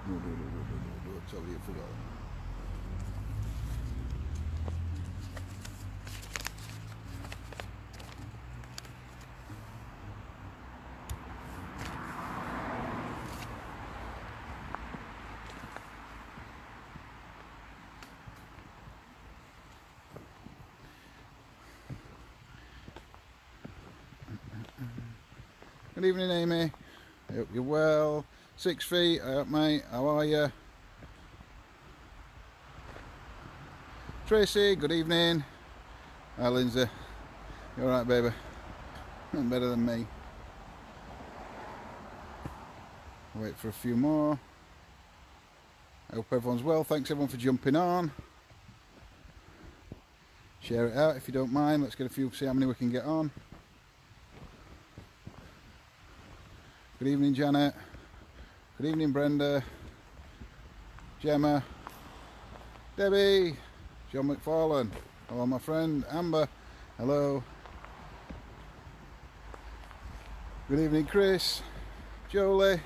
No, tell you forgot. Good evening, Amy. I hope you're well. 6 feet, I hope, mate. How are you? Tracy, good evening. Hi, Lindsay. You alright, baby? Better than me. I'll wait for a few more. I hope everyone's well. Thanks everyone for jumping on. Share it out if you don't mind. Let's get a few, see how many we can get on. Good evening, Janet. Good evening, Brenda. Gemma. Debbie. John McFarlane. Hello, my friend. Amber. Hello. Good evening, Chris. Jolie.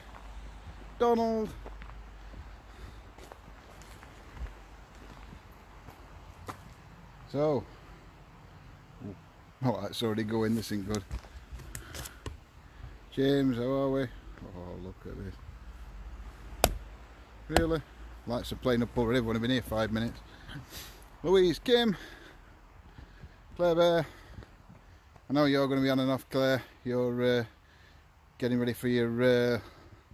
Donald. So, oh, that's already going. This ain't good. James, how are we? Oh, look at this. Really? Lights are playing up already. We've only been here 5 minutes. Louise, Kim, Claire Bear. I know you're going to be on and off, Claire. You're getting ready for your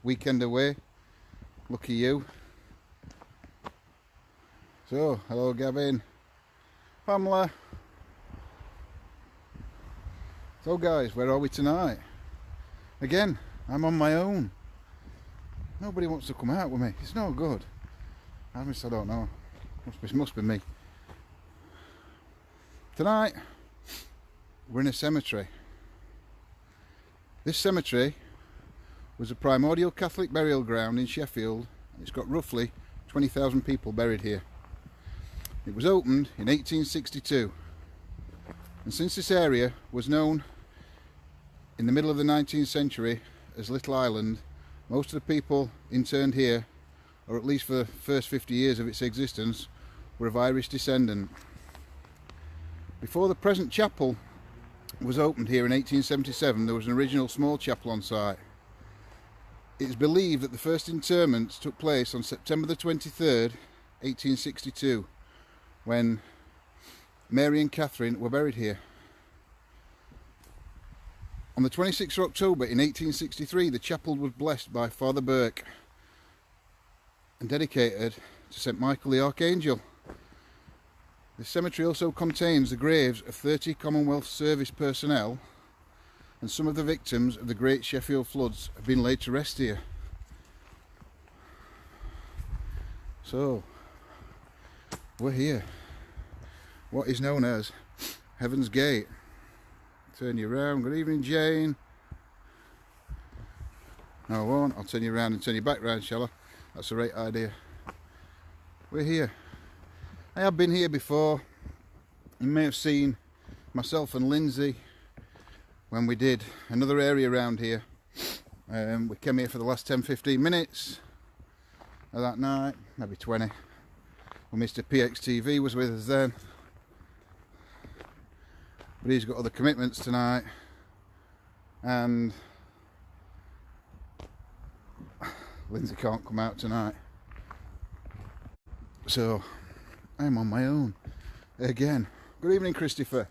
weekend away. Lucky you. So, hello, Gavin. Pamela. So, guys, where are we tonight? Again, I'm on my own. Nobody wants to come out with me. It's no good. I don't know. Must be me. Tonight, we're in a cemetery. This cemetery was a primordial Catholic burial ground in Sheffield. It's got roughly 20,000 people buried here. It was opened in 1862. And since this area was known in the middle of the 19th century as Little Island, most of the people interned here, or at least for the first 50 years of its existence, were of Irish descent. Before the present chapel was opened here in 1877, there was an original small chapel on site. It is believed that the first interments took place on September the 23rd, 1862, when Mary and Catherine were buried here. On the 26th of October in 1863, the chapel was blessed by Father Burke and dedicated to St. Michael the Archangel. The cemetery also contains the graves of 30 Commonwealth Service personnel, and some of the victims of the Great Sheffield floods have been laid to rest here. So, we're here. What is known as Heaven's Gate. Turn you around. Good evening, Jane. No, I won't. I'll turn you around and turn you back round, shall I? That's a great idea. We're here. I have been here before. You may have seen myself and Lindsay when we did another area around here. We came here for the last 10-15 minutes of that night, maybe 20. Well, Mr. PXTV was with us then, but he's got other commitments tonight, and Lindsay can't come out tonight, so I'm on my own again. Good evening, Christopher.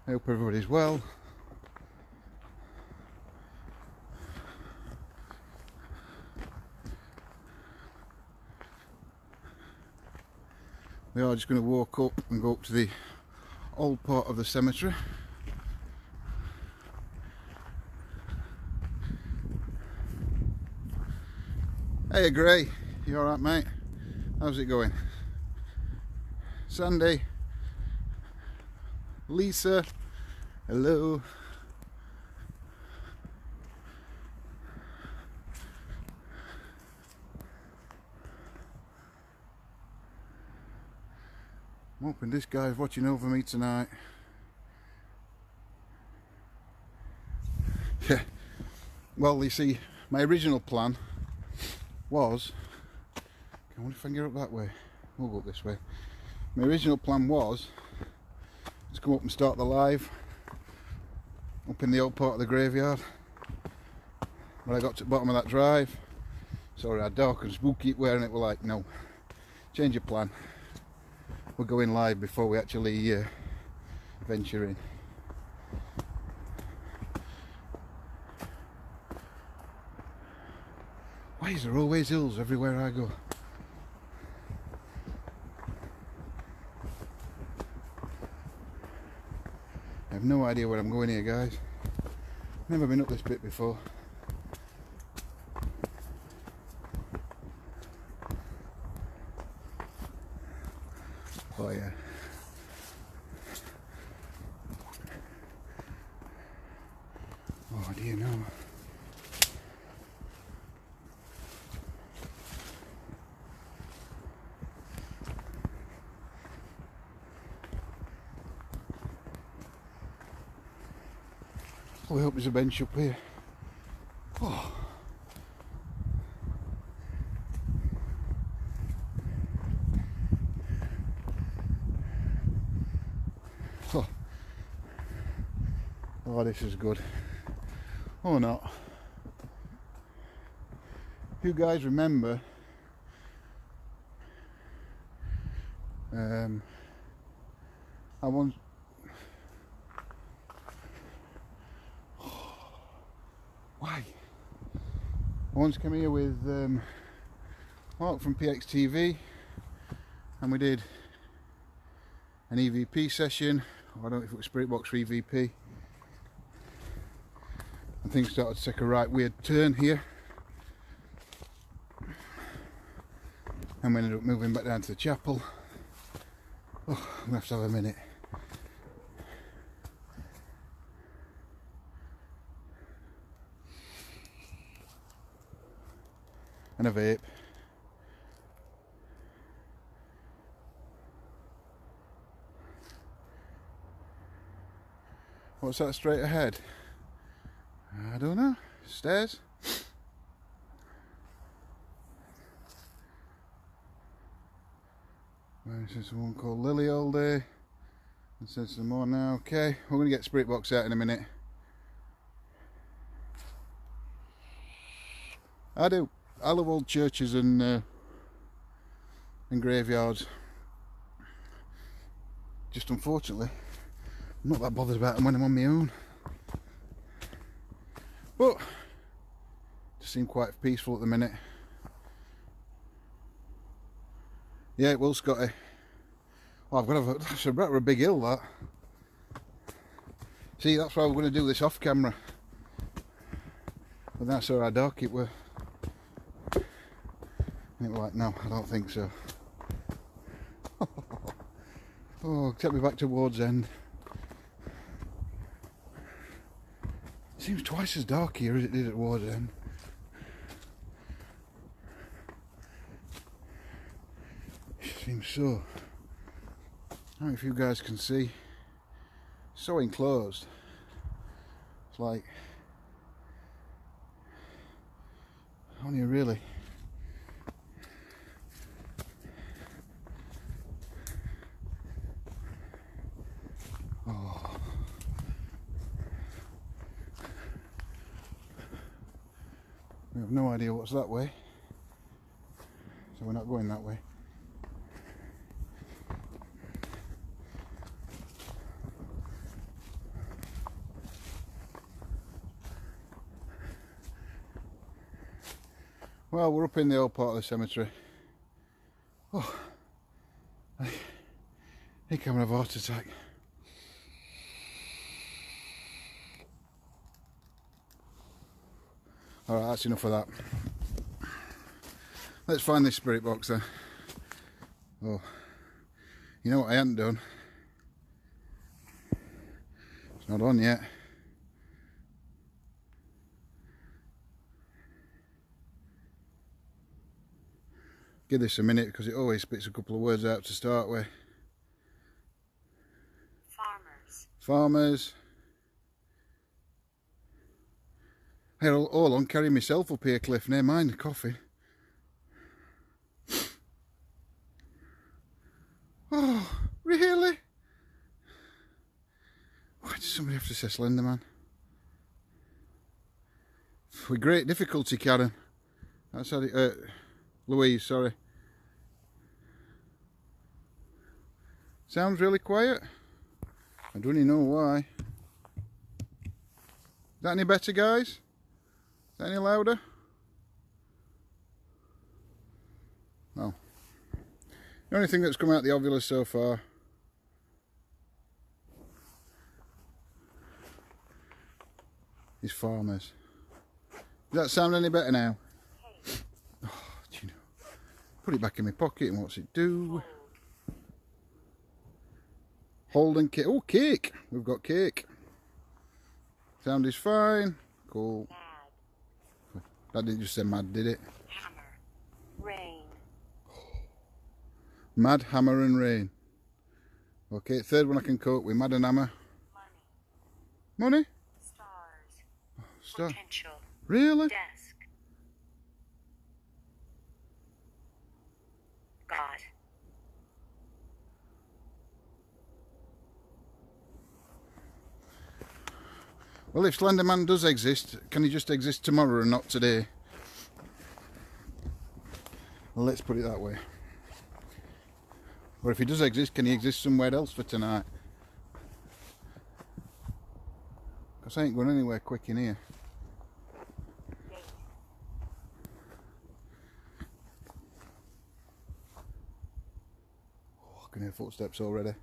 I hope everybody's well. We are just going to walk up and go up to the old part of the cemetery. Hey Gray, you alright mate? How's it going? Sandy, Lisa, hello. I'm hoping this guy's watching over me tonight. Yeah, well, you see, my original plan was, I wonder if I can get up that way. We'll go up this way. My original plan was to come up and start the live up in the old part of the graveyard. When I got to the bottom of that drive, saw how dark and spooky it were, and it was like, no, change your plan. We're going live before we actually venture in. Why is there always hills everywhere I go? I have no idea where I'm going here, guys. Never been up this bit before. Oh yeah. Oh, do you know? Oh, I hope there's a bench up here. Oh. Oh. Oh, this is good. Or not. If you guys remember, I once why? I once came here with Mark from PXTV, and we did an EVP session. I don't know if it was Spirit Box or EVP. And things started to take a right weird turn here. And we ended up moving back down to the chapel. Oh, I'm going to have a minute. And a vape. What's that straight ahead? I don't know. Stairs? There's one called Lily all day. And said some more now. Okay, we're going to get Spirit Box out in a minute. I love old churches and graveyards. Just unfortunately, I'm not that bothered about them when I'm on my own. But just seem quite peaceful at the minute. Yeah, it will, Scotty. Oh, I've got to have that's a big hill, that. See, that's why we're going to do this off camera. But that's how dark it were. And it was like, no, I don't think so. Oh, take me back towards end. Seems twice as dark here as it did at Ward's End. It seems so. I don't know if you guys can see. So enclosed. It's like only really. Oh. We have no idea what's that way, so we're not going that way. Well, we're up in the old part of the cemetery. Oh, I think I'm having a heart attack. Alright, that's enough of that. Let's find this Spirit Box then. Oh, you know what I hadn't done? It's not on yet. Give this a minute because it always spits a couple of words out to start with. Farmers. Farmers. Hey, all on carrying myself up here, Cliff. Never mind the coffee. Oh, really? Why does somebody have to say Slender Man? With great difficulty, Karen. That's how it, Louise, sorry. Sounds really quiet. I don't even know why. Is that any better, guys? Is that any louder? No. The only thing that's come out the ovulus so far is farmers. Does that sound any better now? Oh, do you know? Put it back in my pocket and what's it do? Hold and cake. Oh, cake! We've got cake. Sound is fine. Cool. Mad. That didn't just say mad, did it? Hammer. Rain. Mad, hammer and rain. Okay, third one I can cope with. Mad and hammer. Money. Money? Stars. Star. Potential. Really? Desk. God. Well, if Slender Man does exist, can he just exist tomorrow and not today? Well, let's put it that way. Or if he does exist, can he exist somewhere else for tonight? Because I ain't going anywhere quick in here. Oh, I can hear footsteps already.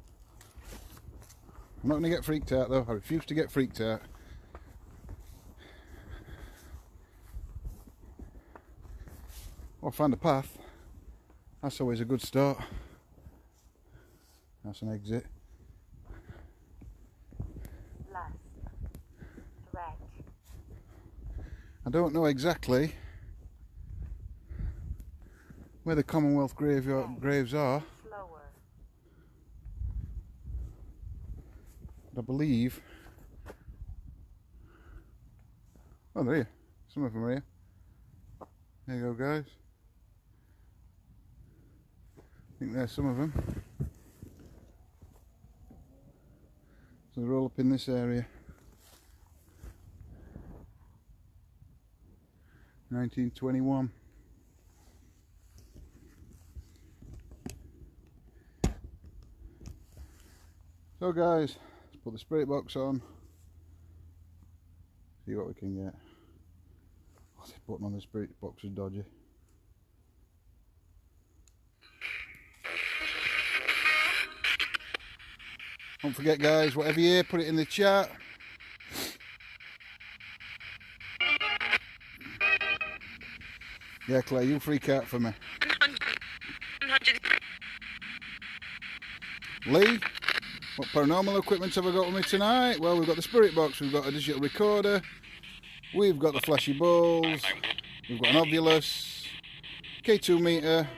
I'm not going to get freaked out though. I refuse to get freaked out. Oh, I found a path. That's always a good start. That's an exit. Lust. Threat. I don't know exactly where the Commonwealth graves are. Slower. But I believe. Oh, they're here. Some of them are here. There you go, guys. I think there's some of them. So they're all up in this area. 1921. So guys, let's put the spirit box on. See what we can get. Oh, this button on the spirit box is dodgy. Don't forget guys, whatever you hear, put it in the chat. Yeah, Claire, you freak out for me. Lee, what paranormal equipment have I got with me tonight? Well, we've got the spirit box, we've got a digital recorder, we've got the flashy balls, we've got an ovulus, K2 meter,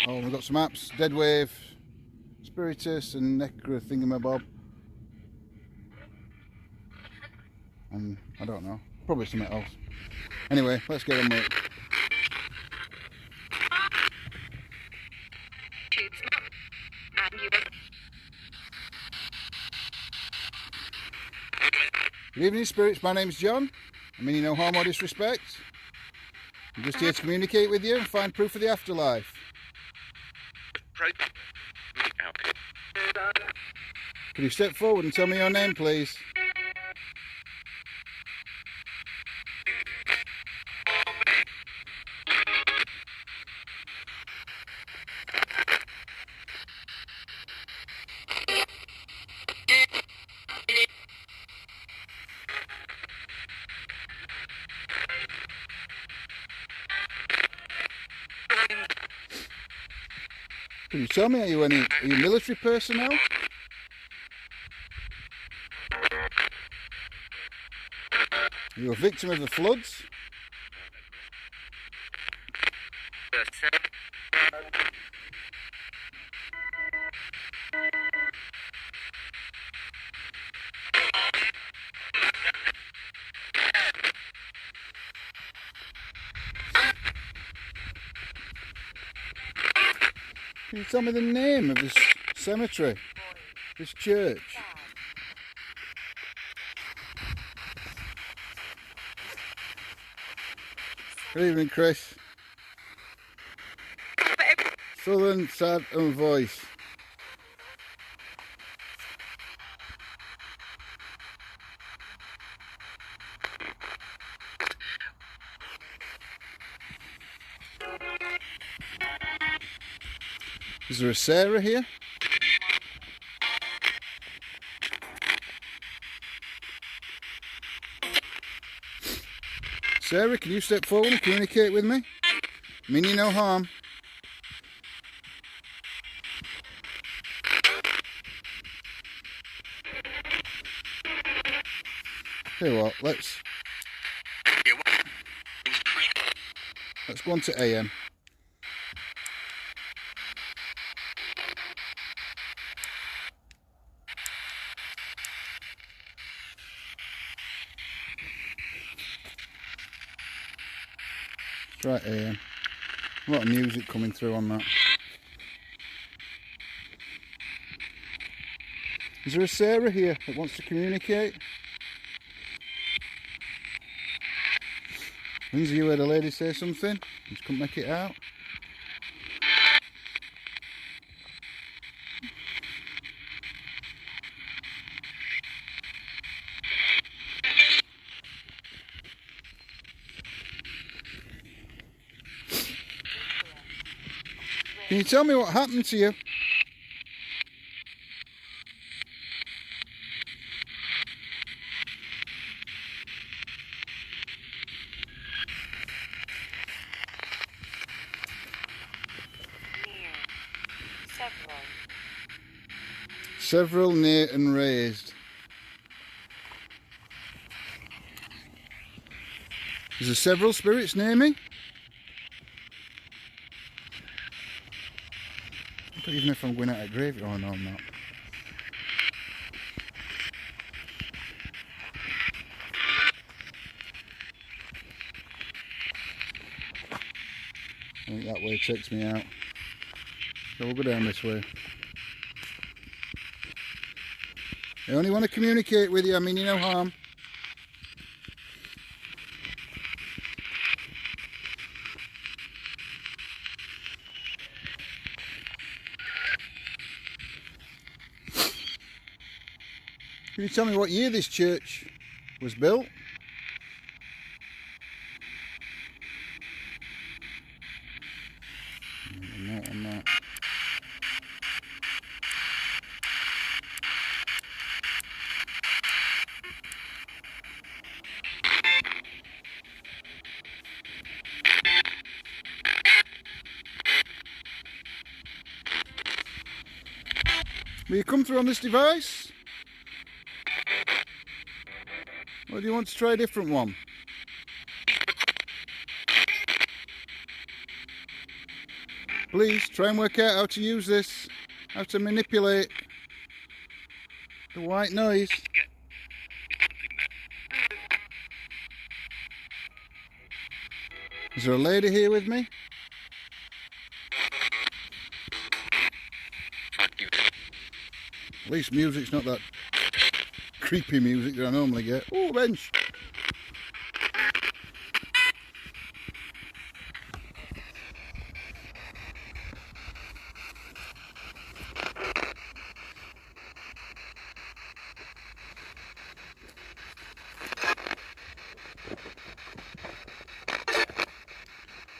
oh, we've got some apps, Deadwave, Spiritus and Necro thingamabob. And I don't know, probably something else. Anyway, let's get on with it. Good evening, spirits. My name's John. I mean you no harm or disrespect. I'm just here to communicate with you and find proof of the afterlife. Could you step forward and tell me your name, please? Can you tell me, are you military personnel? Are you a victim of the floods? Can you tell me the name of this cemetery, this church? Good evening, Chris. Southern, sad and voice. Is there a Sarah here? Sarah, can you step forward and communicate with me? Mean you no harm. Tell you what, let's go on to AM. Right, AM. A lot of music coming through on that. Is there a Sarah here that wants to communicate? Lindsay, you heard a lady say something? Just couldn't make it out. Can you tell me what happened to you? Several near and raised. Is there several spirits near me? I don't even know if I'm going out of grave. Oh no, I'm not. I think that way takes me out. So we'll go down this way. I only want to communicate with you, I mean you no harm. Can you tell me what year this church was built? I'm not. Will you come through on this device? Or do you want to try a different one? Please try and work out how to use this, how to manipulate the white noise. Is there a lady here with me? At least music's not that creepy music that I normally get. Oh, bench!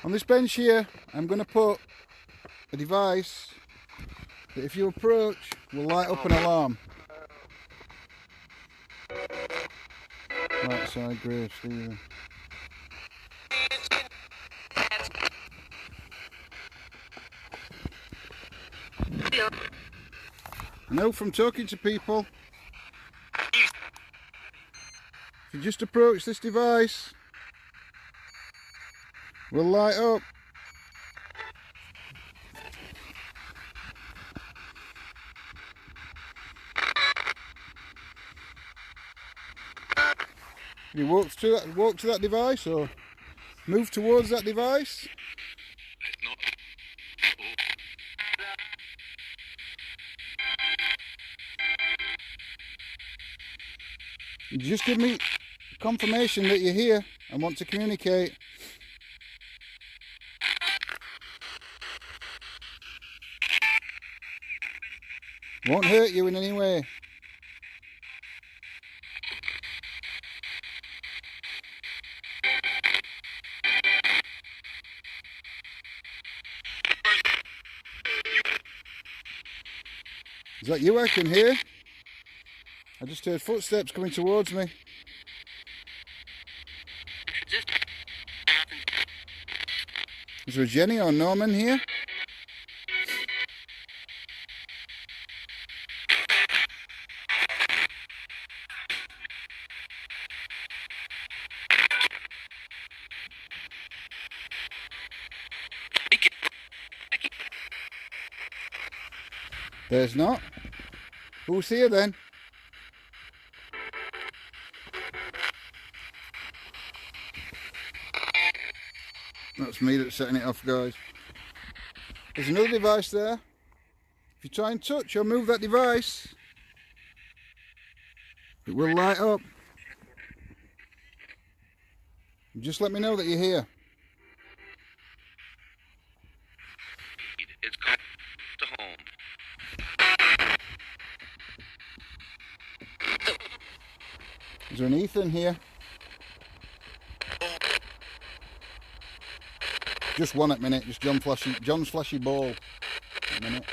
On this bench here, I'm going to put a device that if you approach will light up an alarm. Right side grave, Stephen. I know from talking to people, if you just approach this device, will light up. You walk to that device or move towards that device. Just give me confirmation that you're here and want to communicate. Won't hurt you in any way. Is that you I can hear? I just heard footsteps coming towards me. Is there a Jenny or Norman here? There's not. Who's here then? That's me that's setting it off, guys. There's another device there. If you try and touch or move that device, it will light up. Just let me know that you're here. It's called to home. Is there an Ethan here? Just one at minute, just John's flashy ball. A minute.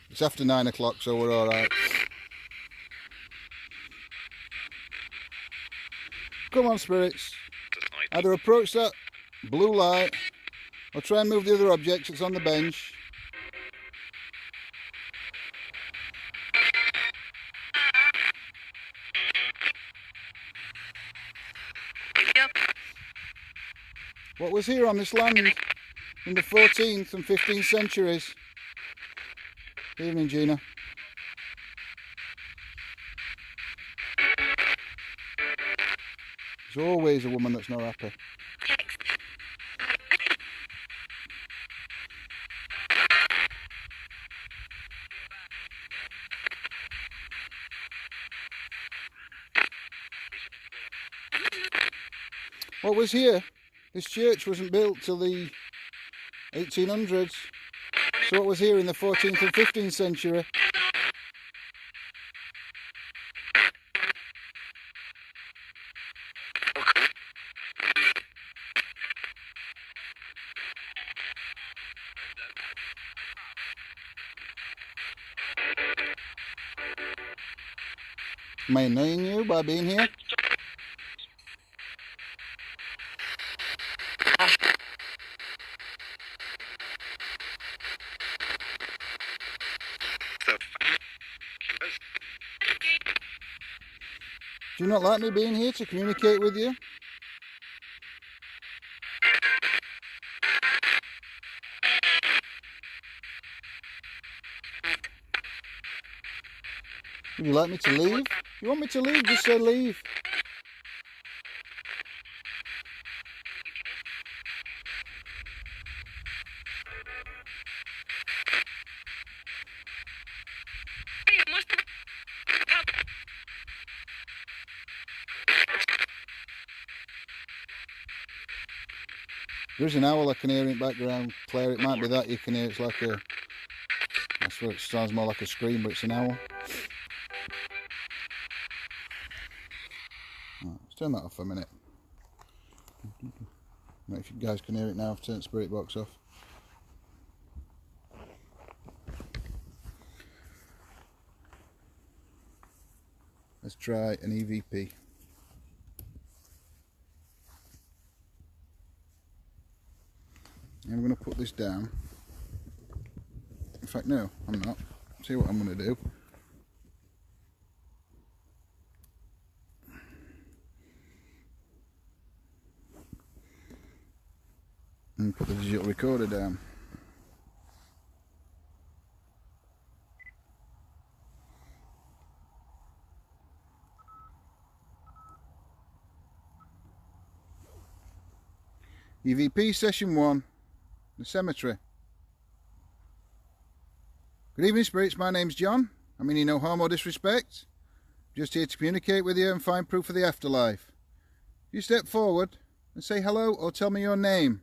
It's after 9 o'clock, so we're alright. Come on, spirits. Either approach that blue light or try and move the other objects that's on the bench. What was here on this land in the 14th and 15th centuries? Evening, Gina. There's always a woman that's not happy. What was here? This church wasn't built till the 1800s. So what was here in the 14th and 15th century? Am I annoying you by being here? Do you not like me being here to communicate with you? Would you like me to leave? You want me to leave? Just say leave. There's an owl I can hear in the background, Claire. It might be that you can hear. It's like a... I swear it sounds more like a scream, but it's an owl. Right, let's turn that off for a minute. Right, if you guys can hear it now, I've turned the spirit box off. Let's try an EVP. I'm going to put this down. In fact, no, I'm not. See what I'm going to do. And put the digital recorder down. EVP session 1, the cemetery. Good evening, spirits. My name's John. I mean you no harm or disrespect. Just here to communicate with you and find proof of the afterlife. You step forward and say hello or tell me your name.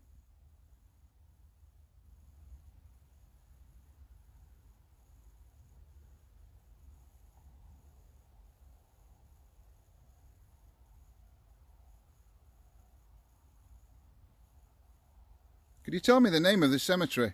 Could you tell me the name of this cemetery?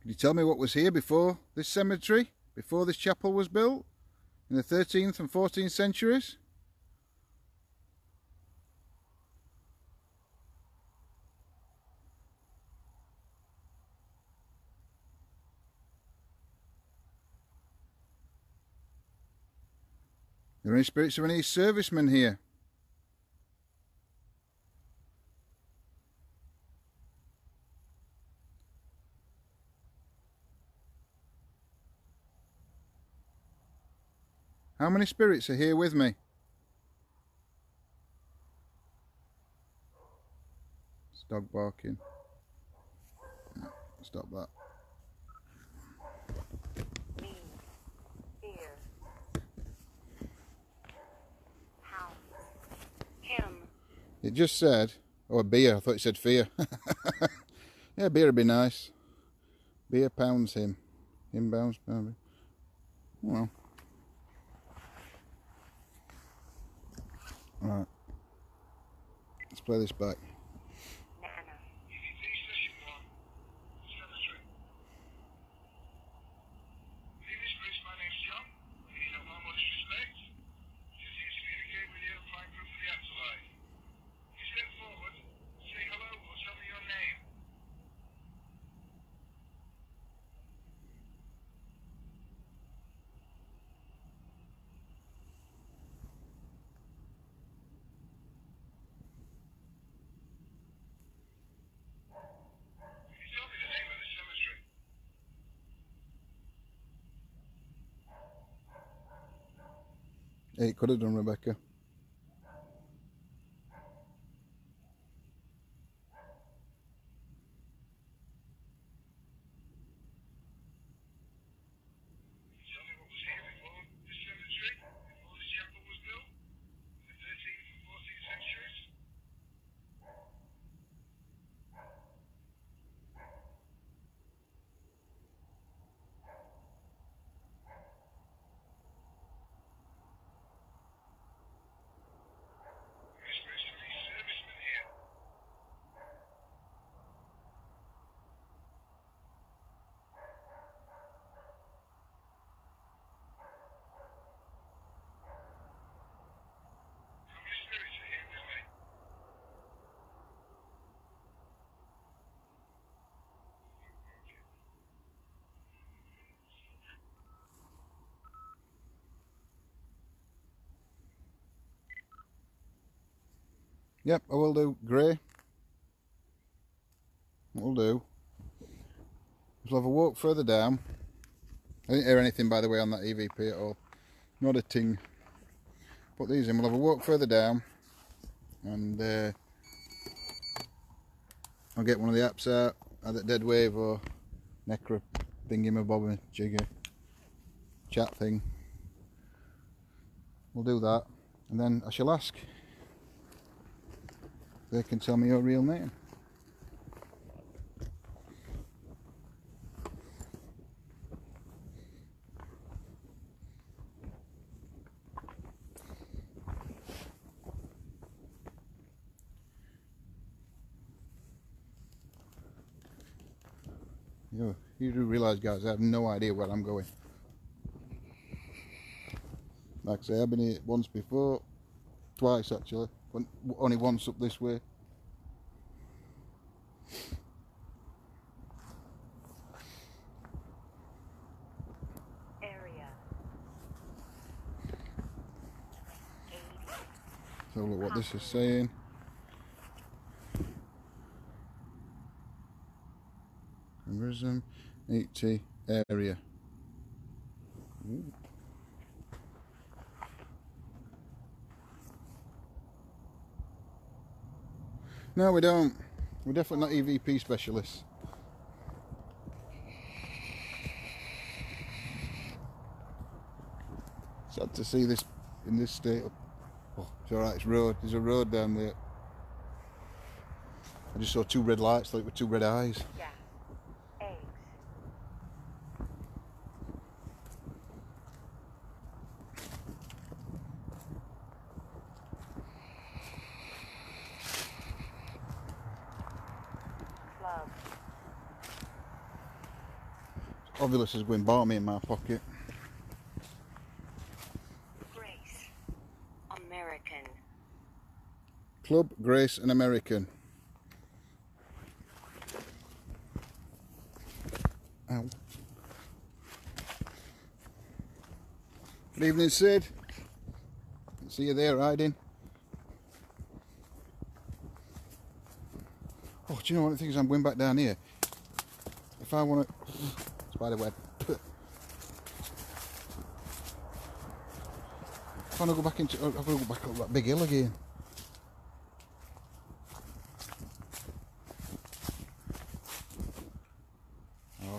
Could you tell me what was here before this cemetery, before this chapel was built, in the 13th and 14th centuries? Are there any spirits of any servicemen here? How many spirits are here with me? It's dog barking. No, stop that. Me. Fear. Hound. Him. It just said, oh, beer. I thought it said fear. Yeah, beer would be nice. Beer pounds him. Him pounds, maybe. Well. Alright. Let's play this back. Nana. Yeah, it could have done, Rebecca. Yep, I will do. Grey. What we'll do is we'll have a walk further down. I didn't hear anything, by the way, on that EVP at all. Not a ting. Put these in. We'll have a walk further down, and I'll get one of the apps out, either Dead Wave or Necro thingy-my-bobby jigger chat thing. We'll do that, and then I shall ask if they can tell me your real name. You do realise, guys, I have no idea where I'm going. Like I say, I've been here once before, twice actually, only once up this way. Area. 80. So look what this is saying. Conversum 80 area. Ooh. No, we don't. We're definitely not EVP specialists. Sad to see this in this state. Oh, it's alright, it's road. There's a road down there. I just saw two red lights, like with two red eyes. Gas. Eggs. Club. Ovulus is going balmy in my pocket. Grace. American. Club, Grace and American. Ow. Good evening, Sid. See you there riding. Oh, do you know one of the things? I'm going back down here. If I want to... Spider web. I want to go back into... I've got to go back up that big hill again.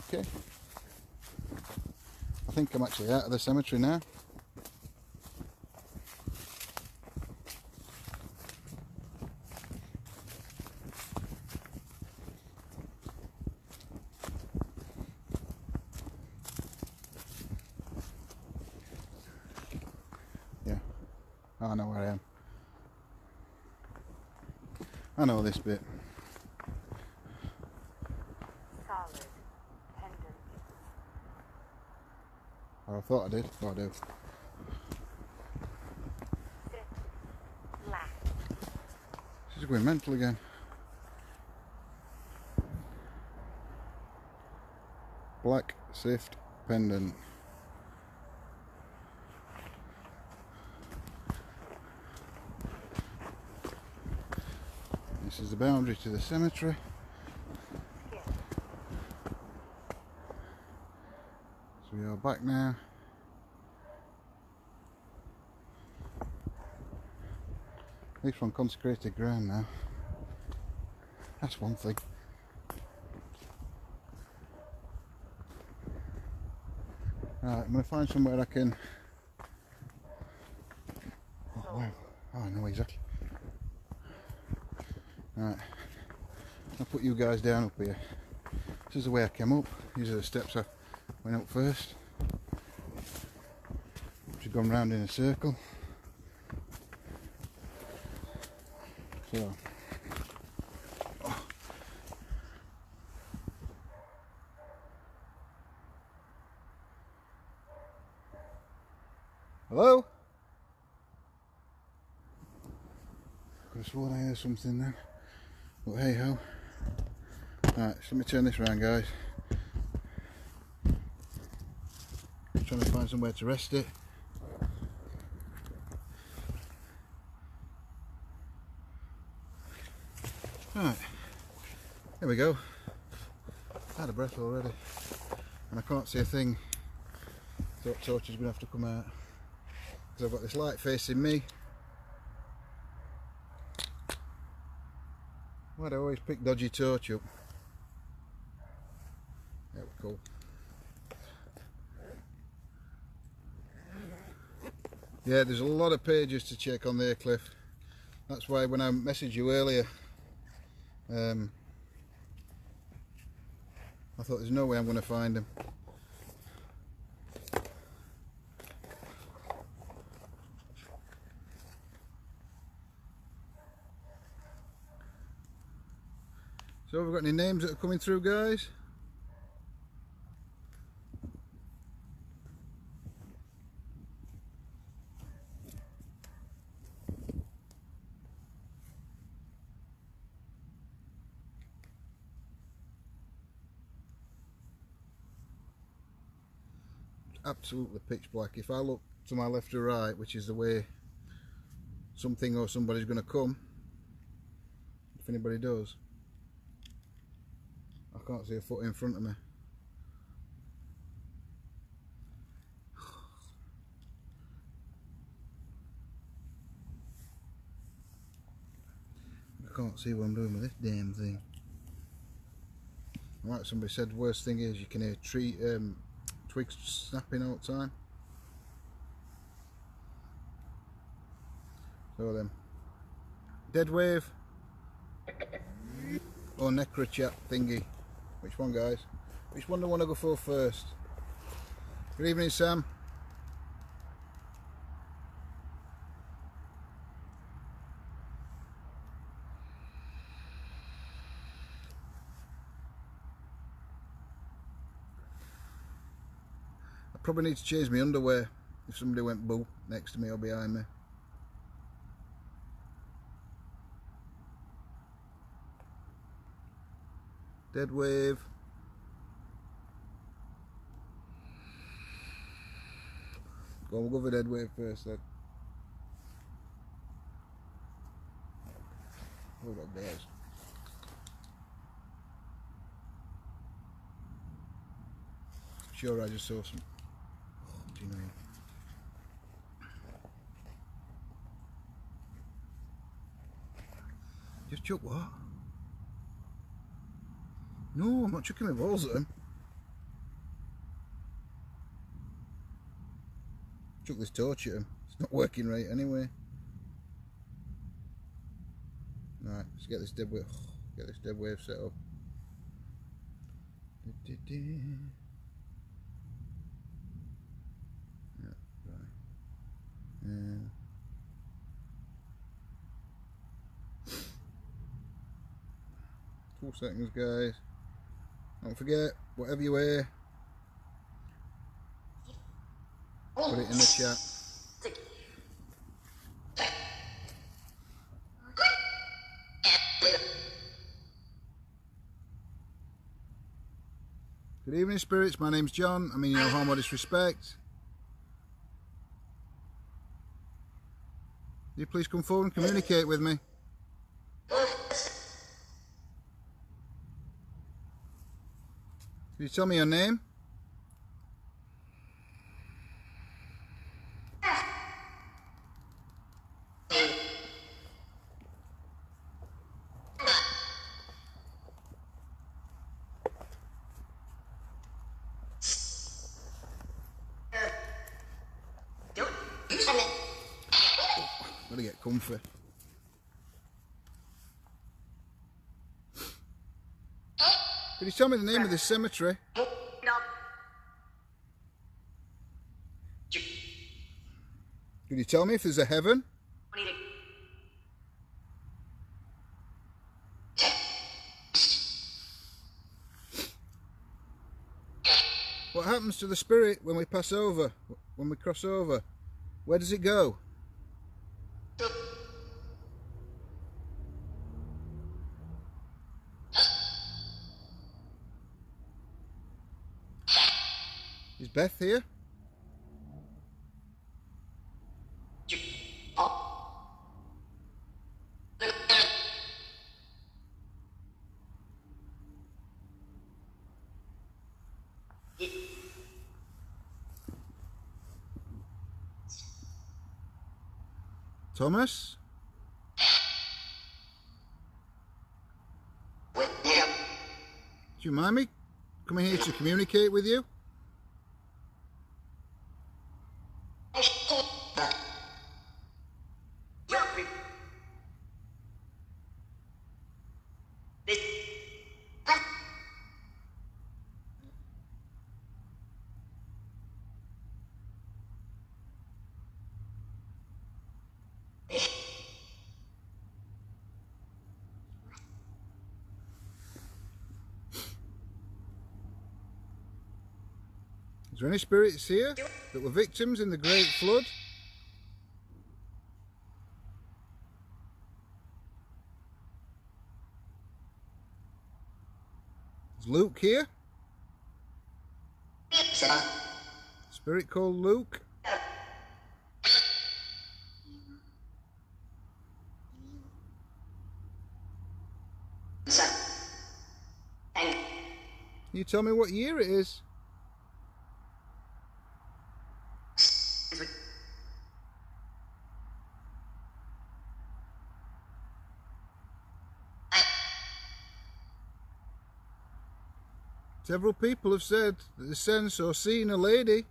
Okay. I think I'm actually out of the cemetery now. Yeah, I know where I am. I know this bit. Solid. Pendant. Oh, I thought I did. Oh, I do. Sit. Black. This is going mental again. Black sift pendant. This is the boundary to the cemetery. Skip. So we are back now. At least we're on consecrated ground now. That's one thing. Right, I'm going to find somewhere I can... Oh, wow. Oh, I know exactly. Right, I'll put you guys down up here. This is the way I came up. These are the steps I went up first. Which have gone round in a circle. So... Oh. Hello? Could have sworn I heard something then. But hey ho. Right, so let me turn this around, guys. Trying to find somewhere to rest it. Right, there we go. Out of breath already. And I can't see a thing. Thought torch is going to have to come out. Because I've got this light facing me. Why do I always pick dodgy torch up? There we go. Yeah, there's a lot of pages to check on there, Cliff. That's why when I messaged you earlier, I thought there's no way I'm going to find them. So have we got any names that are coming through, guys? Absolutely pitch black. If I look to my left or right, which is the way something or somebody's going to come, if anybody does, I can't see a foot in front of me. I can't see what I'm doing with this damn thing. Like somebody said, the worst thing is you can hear twigs snapping all the time. So then, dead wave or necrochat thingy? Which one, guys? Which one do I want to go for first? Good evening, Sam. I probably need to change my underwear if somebody went boo next to me or behind me. Dead wave. Go on, we'll go for dead wave first then. Hold up, guys. Sure, I just saw some. Oh, do you know? Just chuck what? No, I'm not chucking my balls at him. Chuck this torch at him. It's not working right anyway. Right, let's get this dead wave. Get this dead wave set up. Yeah, right. 2 seconds, guys. Don't forget, whatever you wear, put it in the chat. Good evening, spirits. My name's John. I mean no harm or disrespect. Will you please come forward and communicate with me? Can you tell me your name? Gotta get comfy. Could you tell me the name of this cemetery? Could you tell me if there's a heaven? What happens to the spirit when we pass over, when we cross over? Where does it go? Is Beth here? Thomas? Do you mind me coming here to communicate with you? Is there any spirits here that were victims in the Great Flood? Is Luke here? Spirit called Luke? Can you tell me what year it is? Several people have said that they sense or seen a lady.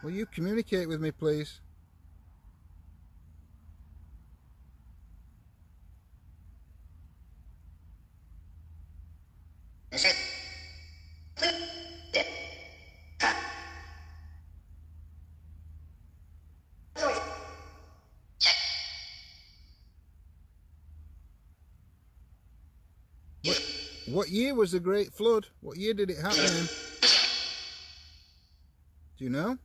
Will you communicate with me, please? What year was the Great Flood? What year did it happen in? Do you know?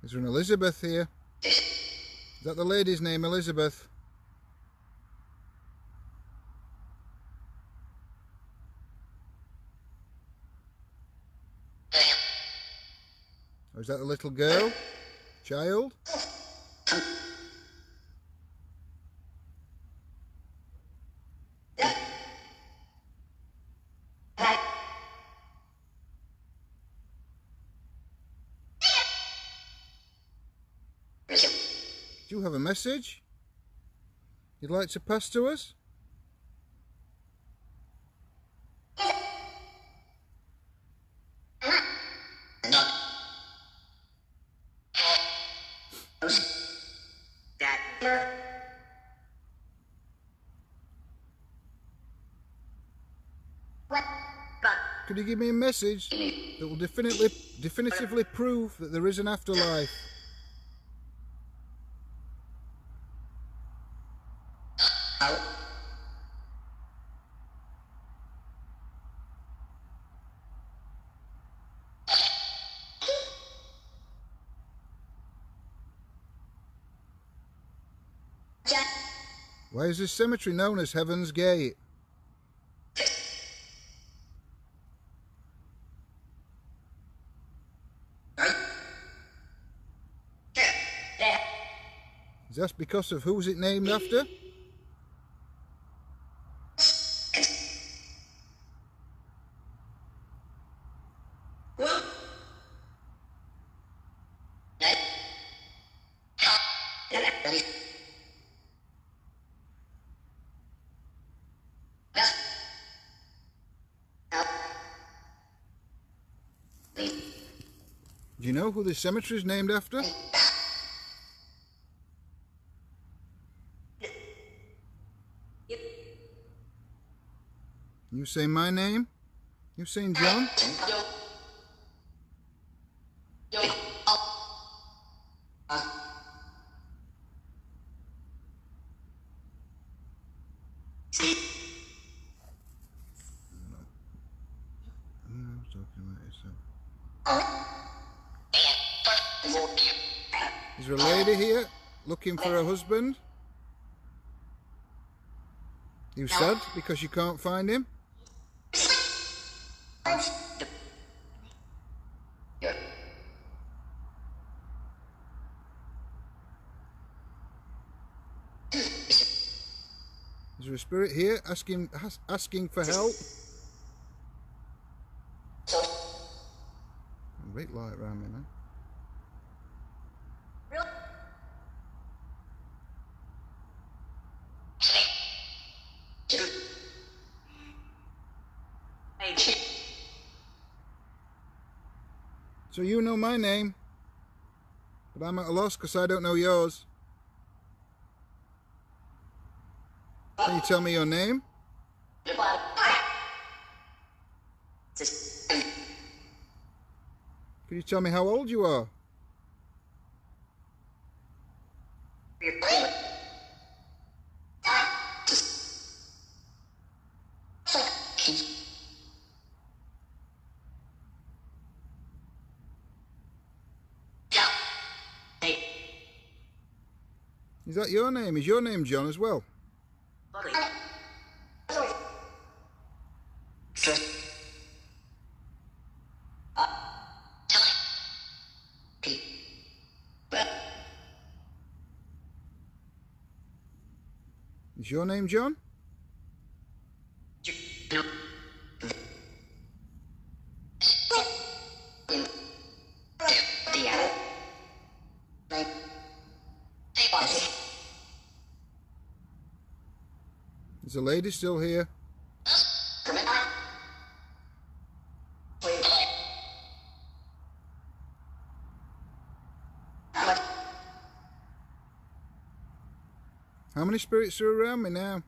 Is there an Elizabeth here? Is that the lady's name, Elizabeth? Or is that the little girl? Child? Do you have a message you'd like to pass to us? Could you give me a message that will definitively prove that there is an afterlife? Why is this cemetery known as Heaven's Gate? Is that because of who's it named after? Do you know who this cemetery is named after? You say my name? You saying John? Is there a lady here looking for a husband? You sad because you can't find him? Is there a spirit here asking for help? Great light around me now. So you know my name, but I'm at a loss because I don't know yours. Can you tell me your name? Can you tell me how old you are? Is that your name? Is your name John as well? Is your name John? Is the lady still here? How many spirits are around me now?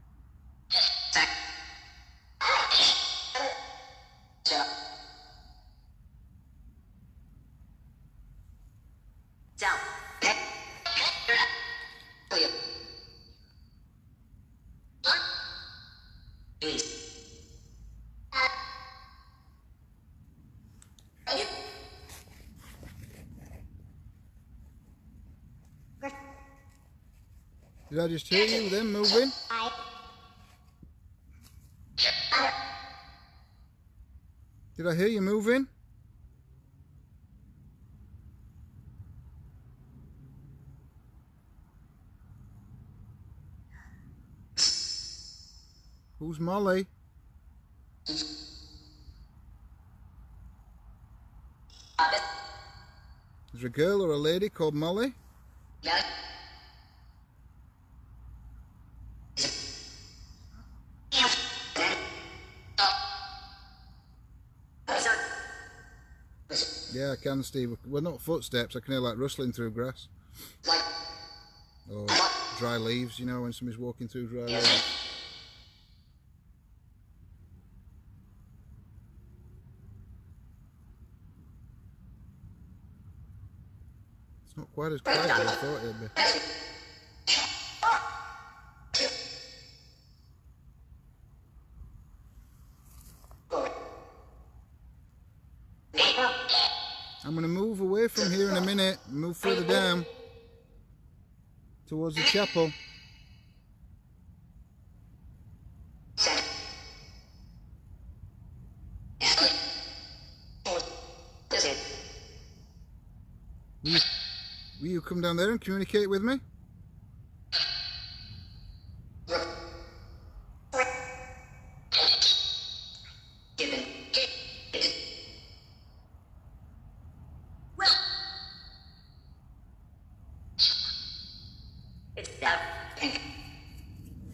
Did I just hear you then moving? Did I hear you moving? Who's Molly? Is there a girl or a lady called Molly? Yeah, I can, Steve. Well, not footsteps. I can hear like rustling through grass. Or dry leaves, you know, when somebody's walking through dry leaves. It's not quite as quiet as I thought it'd be. I'm going to move away from here in a minute, move further down towards the chapel. Will you come down there and communicate with me?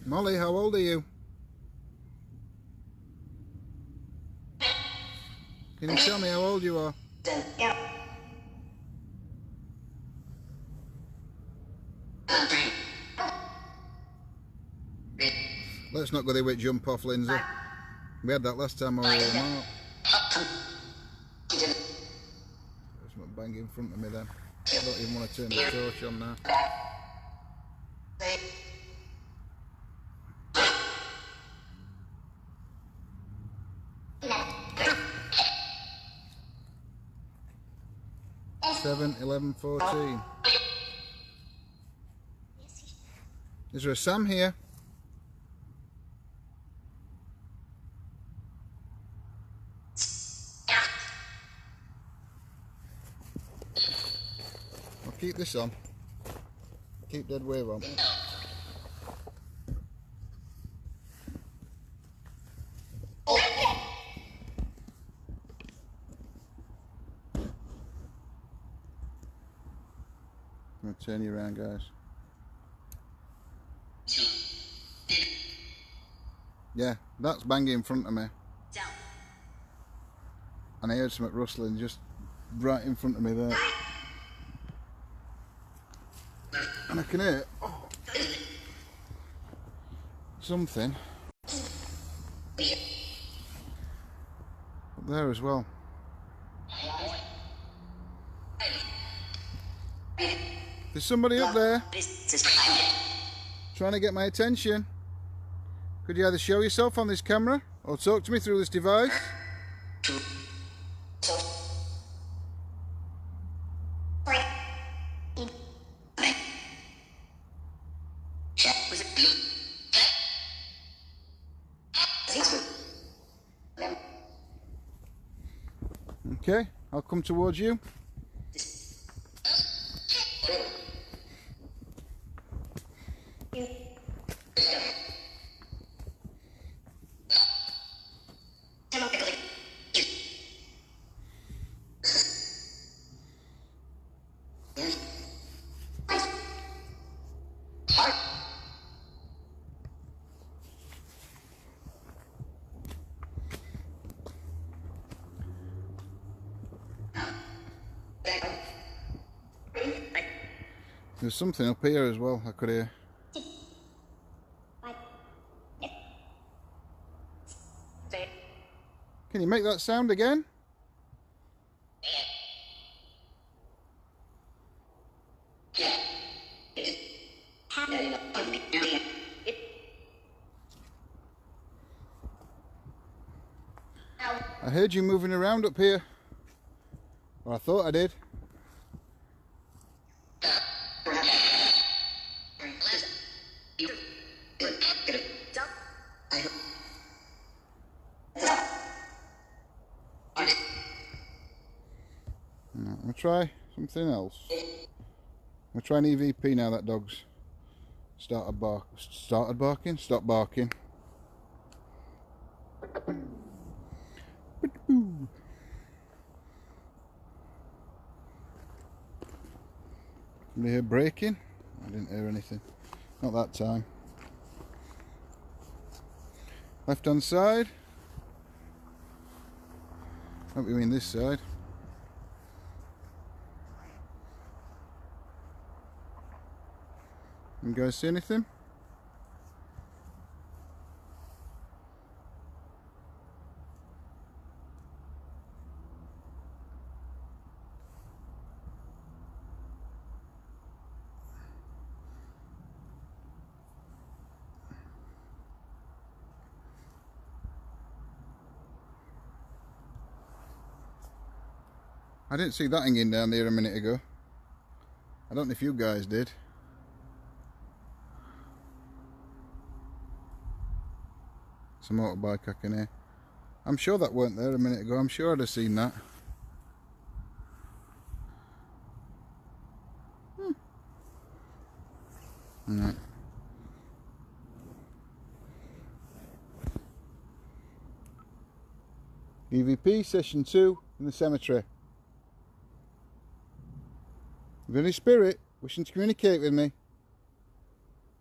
Molly, how old are you? Can you tell me how old you are? Let's not go there with jump off, Lindsay. We had that last time I was out. There's not bang in front of me then. I don't even want to turn the torch on now. Seven, 11, 14. Is there a Sam here? I'll keep this on. Keep dead wave on. I'm going to turn you around, guys. Yeah, that's banging in front of me. And I heard something rustling just right in front of me there. And I can hear something up there as well. There's somebody up there trying to get my attention. Could you either show yourself on this camera or talk to me through this device? Okay, I'll come towards you. There's something up here as well I could hear. Can you make that sound again? I heard you moving around up here. Or I thought I did. I'm going to try something else. I'm going to try an EVP now that dog's started barking. Stop barking. Did you hear breaking? I didn't hear anything. Not that time. Left hand side. Hope you mean this side. You guys see anything? I didn't see that hanging down there a minute ago. I don't know if you guys did. It's a motorbike I can hear. I'm sure that weren't there a minute ago. I'm sure I'd have seen that. Right. EVP session 2 in the cemetery. If any spirit wishing to communicate with me,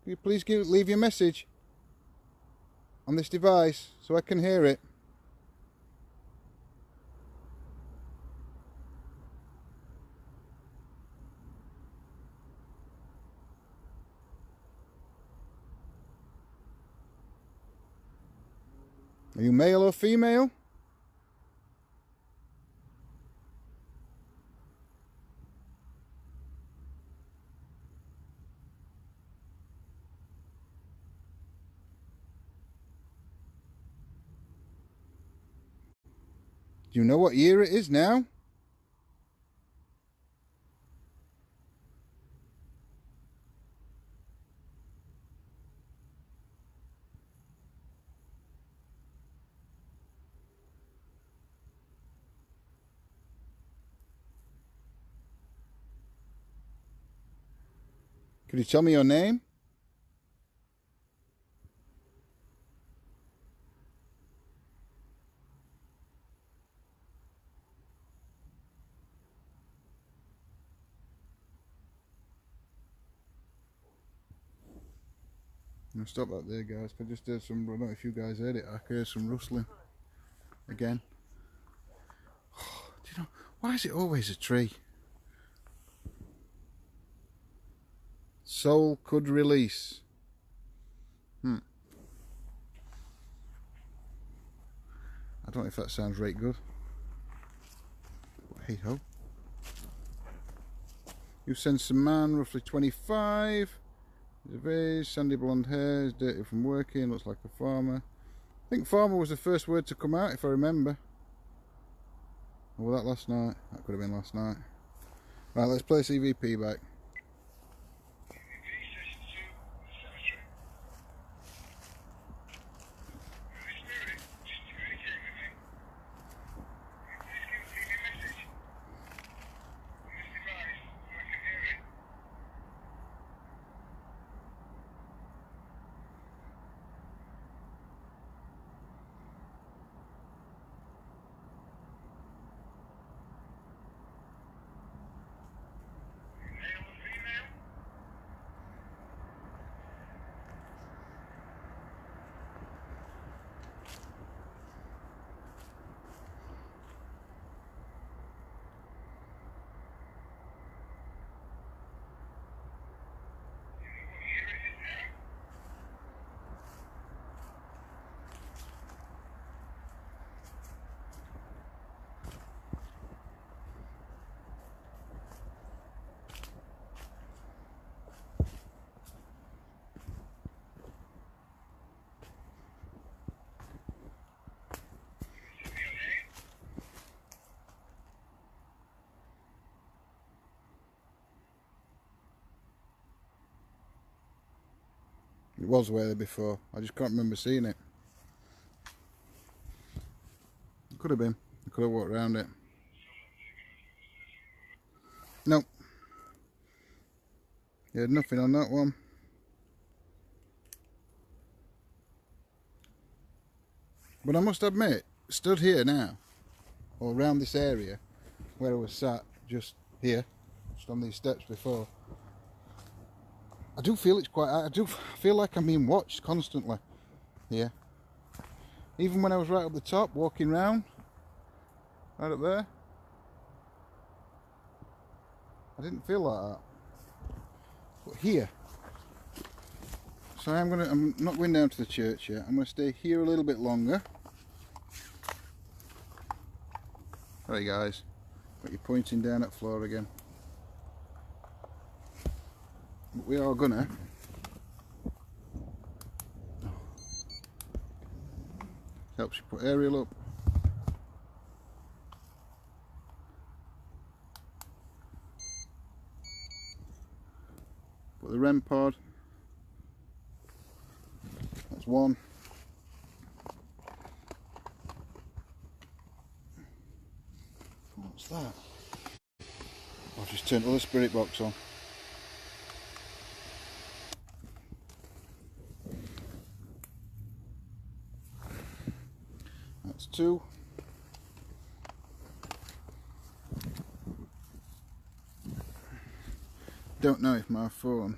can you please leave your message on this device so I can hear it? Are you male or female? Do you know what year it is now? Could you tell me your name? I'll stop that there, guys. I just heard some, I don't know if you guys heard it, I heard some rustling again. Do you know, why is it always a tree? Soul could release. I don't know if that sounds right good. But hey ho. You sense a man, roughly 25. He's a vase, sandy blonde hair, he's dirty from working, looks like a farmer. I think farmer was the first word to come out if I remember. Or was that last night? That could have been last night. Right, let's play CVP back. It was there before. I just can't remember seeing it. It could have been. I could have walked around it. Nope. You had nothing on that one. But I must admit, stood here now, or around this area, where I was sat, just here, just on these steps before, I do feel it's quite, I do feel like I'm being watched constantly here. Even when I was right up the top, walking round, right up there, I didn't feel like that. But here, so I'm not going down to the church yet. I'm going to stay here a little bit longer. Alright guys, but you're pointing down at floor again. But we are gonna helps you put aerial up. Put the REM pod. That's one. What's that? I've just turned all the spirit box on. That's two. Don't know if my phone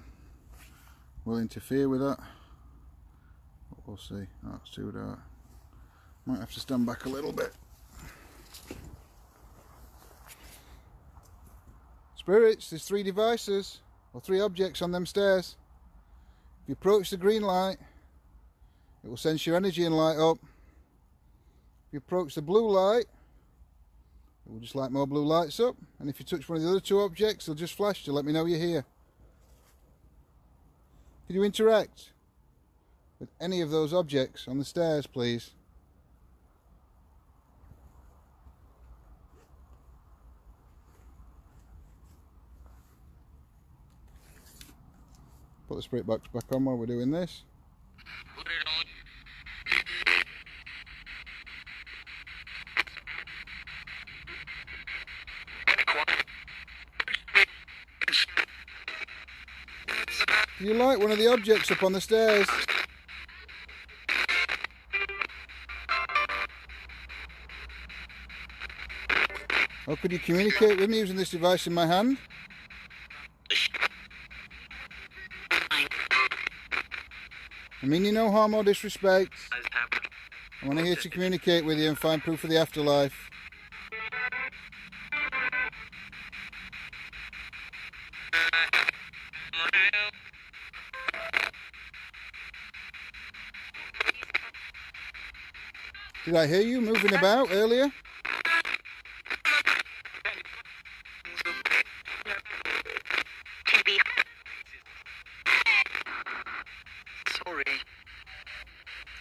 will interfere with that. But we'll see. That's too dark. Might have to stand back a little bit. Spirits, there's 3 devices, or 3 objects on them stairs. If you approach the green light, it will sense your energy and light up. If you approach the blue light, it will just light more blue lights up. And if you touch one of the other 2 objects, it'll just flash to let me know you're here. Can you interact with any of those objects on the stairs, please? Put the spirit box back on while we're doing this. Do you like one of the objects up on the stairs? Or could you communicate with me using this device in my hand? I mean you no harm or disrespect. I'm only here to communicate with you and find proof of the afterlife. Did I hear you moving about earlier?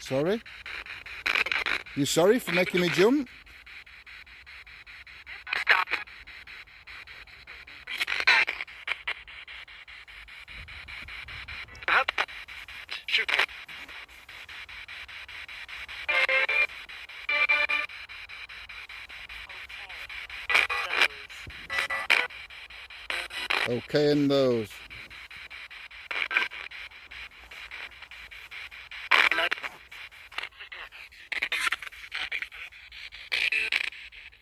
Sorry? You sorry for making me jump? Okay, and those.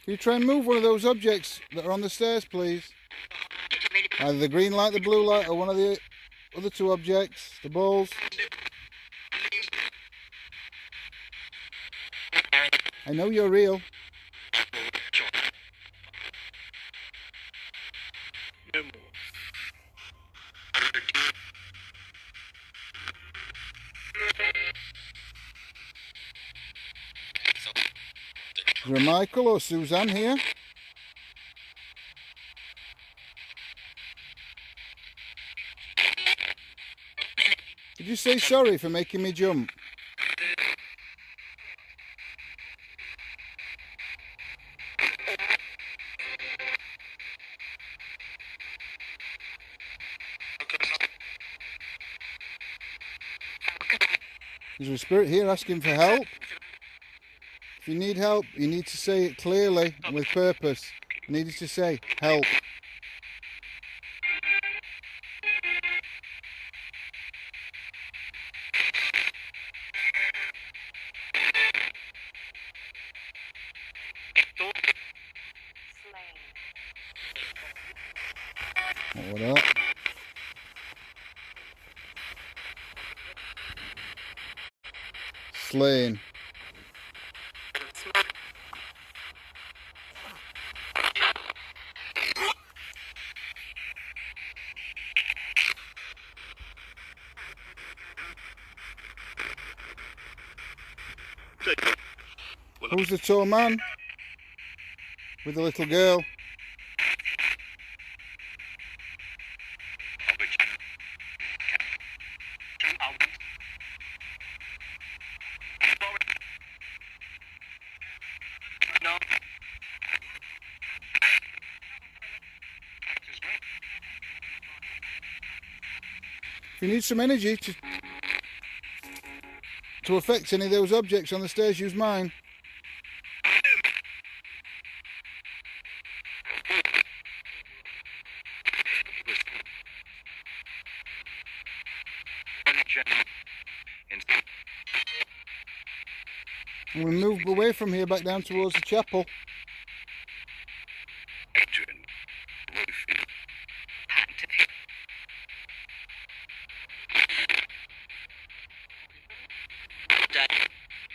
Can you try and move one of those objects that are on the stairs, please? Either the green light, the blue light, or one of the other 2 objects, the balls. I know you're real. Is there a Michael or Suzanne here? Did you say sorry for making me jump? There's a spirit here asking for help. If you need help, you need to say it clearly and with purpose. I need you to say, help. Slain. What was that? Slain. Who's the tall man? With the little girl. If you need some energy to affect any of those objects on the stairs, use mine. And we move away from here back down towards the chapel.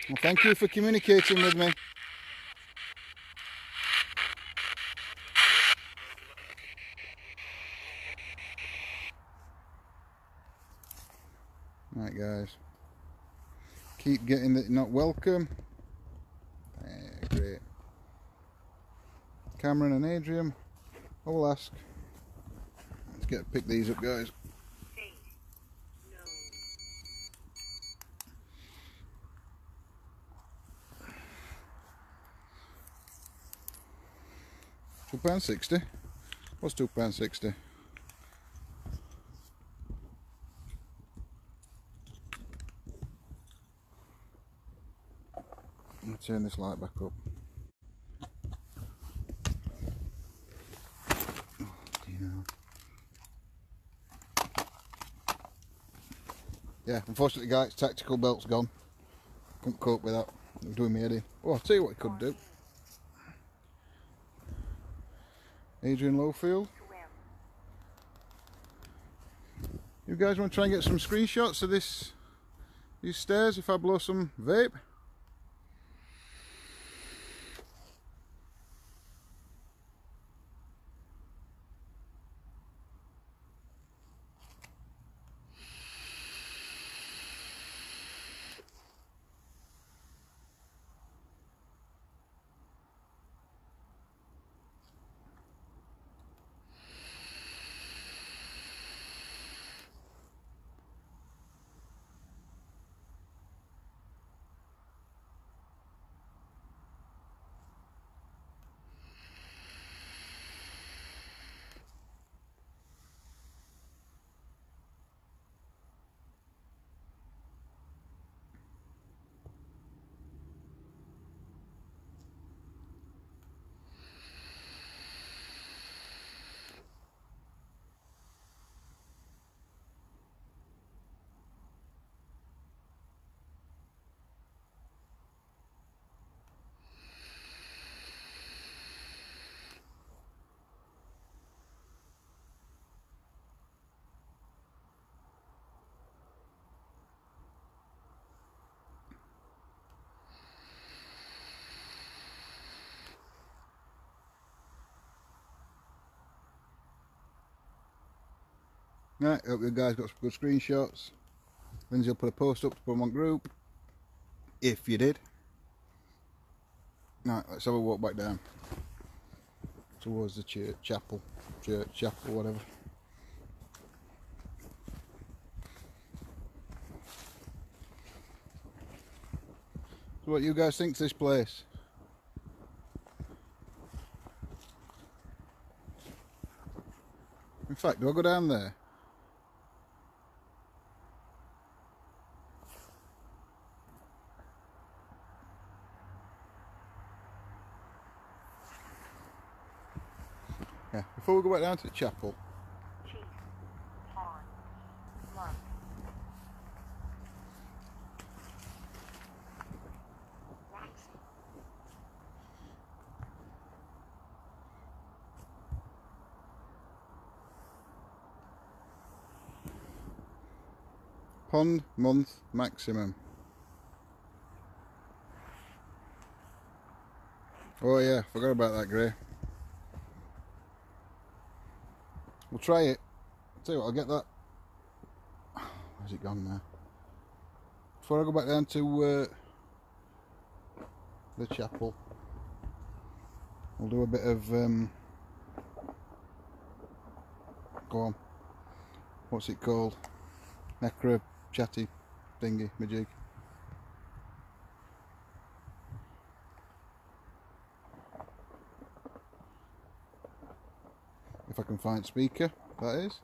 Well, thank you for communicating with me. Right, guys. Keep getting the not welcome. Great. Cameron and Adrian, I will ask. Let's pick these up, guys. Fate. No. £2.60. What's £2.60? Let me turn this light back up. Yeah, unfortunately, guys, tactical belt's gone. Couldn't cope with that. I'm doing me head in. Oh, I'll tell you what I could do. Adrian Lowfield. You guys want to try and get some screenshots of these stairs if I blow some vape? Right, hope you guys got some good screenshots. Lindsay will put a post up to put them on group. If you did. Right, let's have a walk back down towards the chapel, whatever. So what you guys think to this place? In fact, do I go down there? Yeah, before we go back down to the chapel. Chief. Pawn. Month. Waxing. Pond, month, maximum. Oh yeah, forgot about that, Gray. We'll try it. I'll tell you what, I'll get that. Where's it gone now? Before I go back down to the chapel, we'll do a bit of go on. What's it called? Necro chatty thingy majig. If I can find speaker, that is.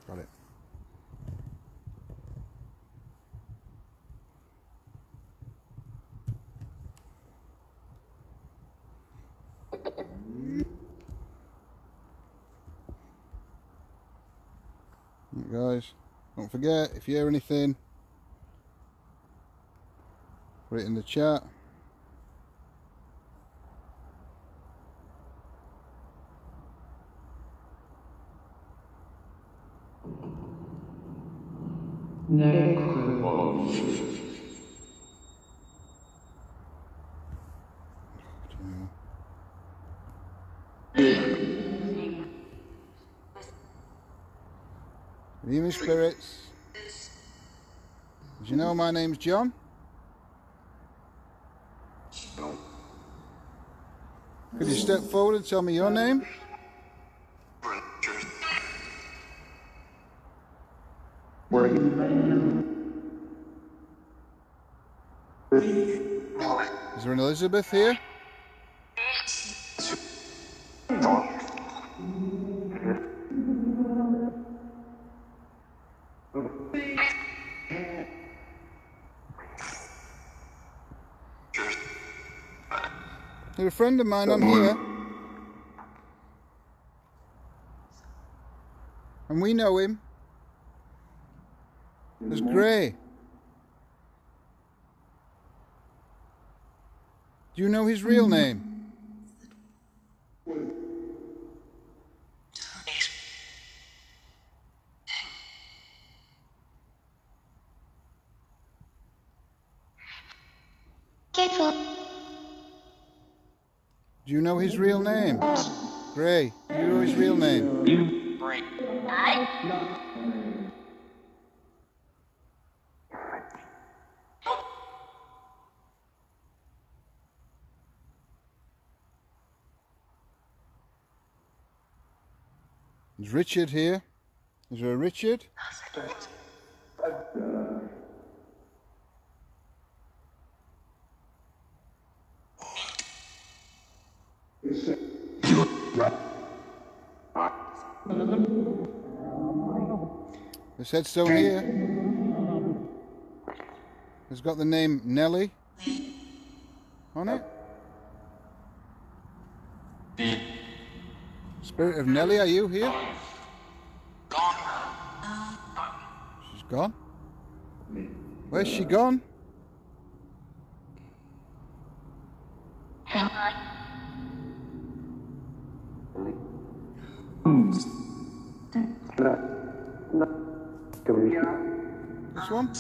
Got it. Right, guys, don't forget, if you hear anything, put it in the chat. Good evening, spirits. As you know, my name's John. Could you step forward and tell me your name? Is there an Elizabeth here? You're a friend of mine, I'm here. And we know him as Gray. Do you know his real name? Do you know his real name? Gray, do you know his real name? Is Richard here? Is there a Richard? This headstone here has got the name Nellie on it. Spirit of Nellie, are you here? She's gone. Where's she gone? This one?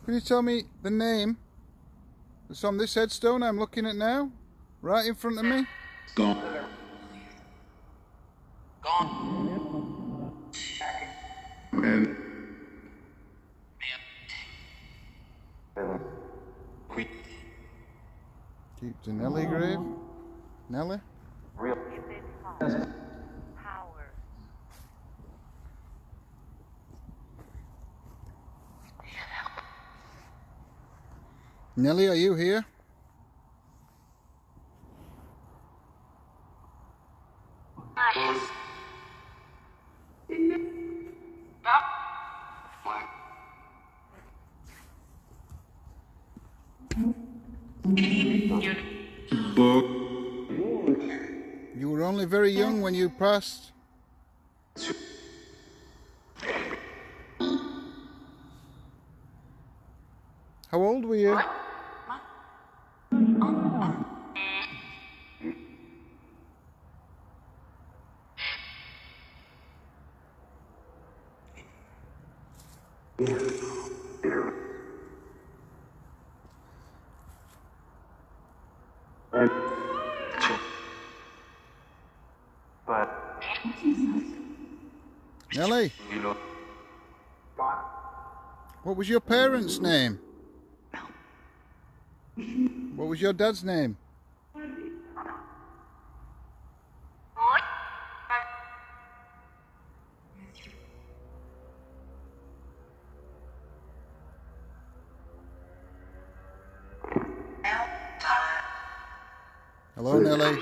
Can you tell me the name that's on this headstone I'm looking at now? Right in front of me? Gone. Man. Nellie? If it's home. Power. Nellie, are you here? book. You were only very young when you passed. How old were you? Nellie, what was your parents' name? What was your dad's name? Hello, Nellie.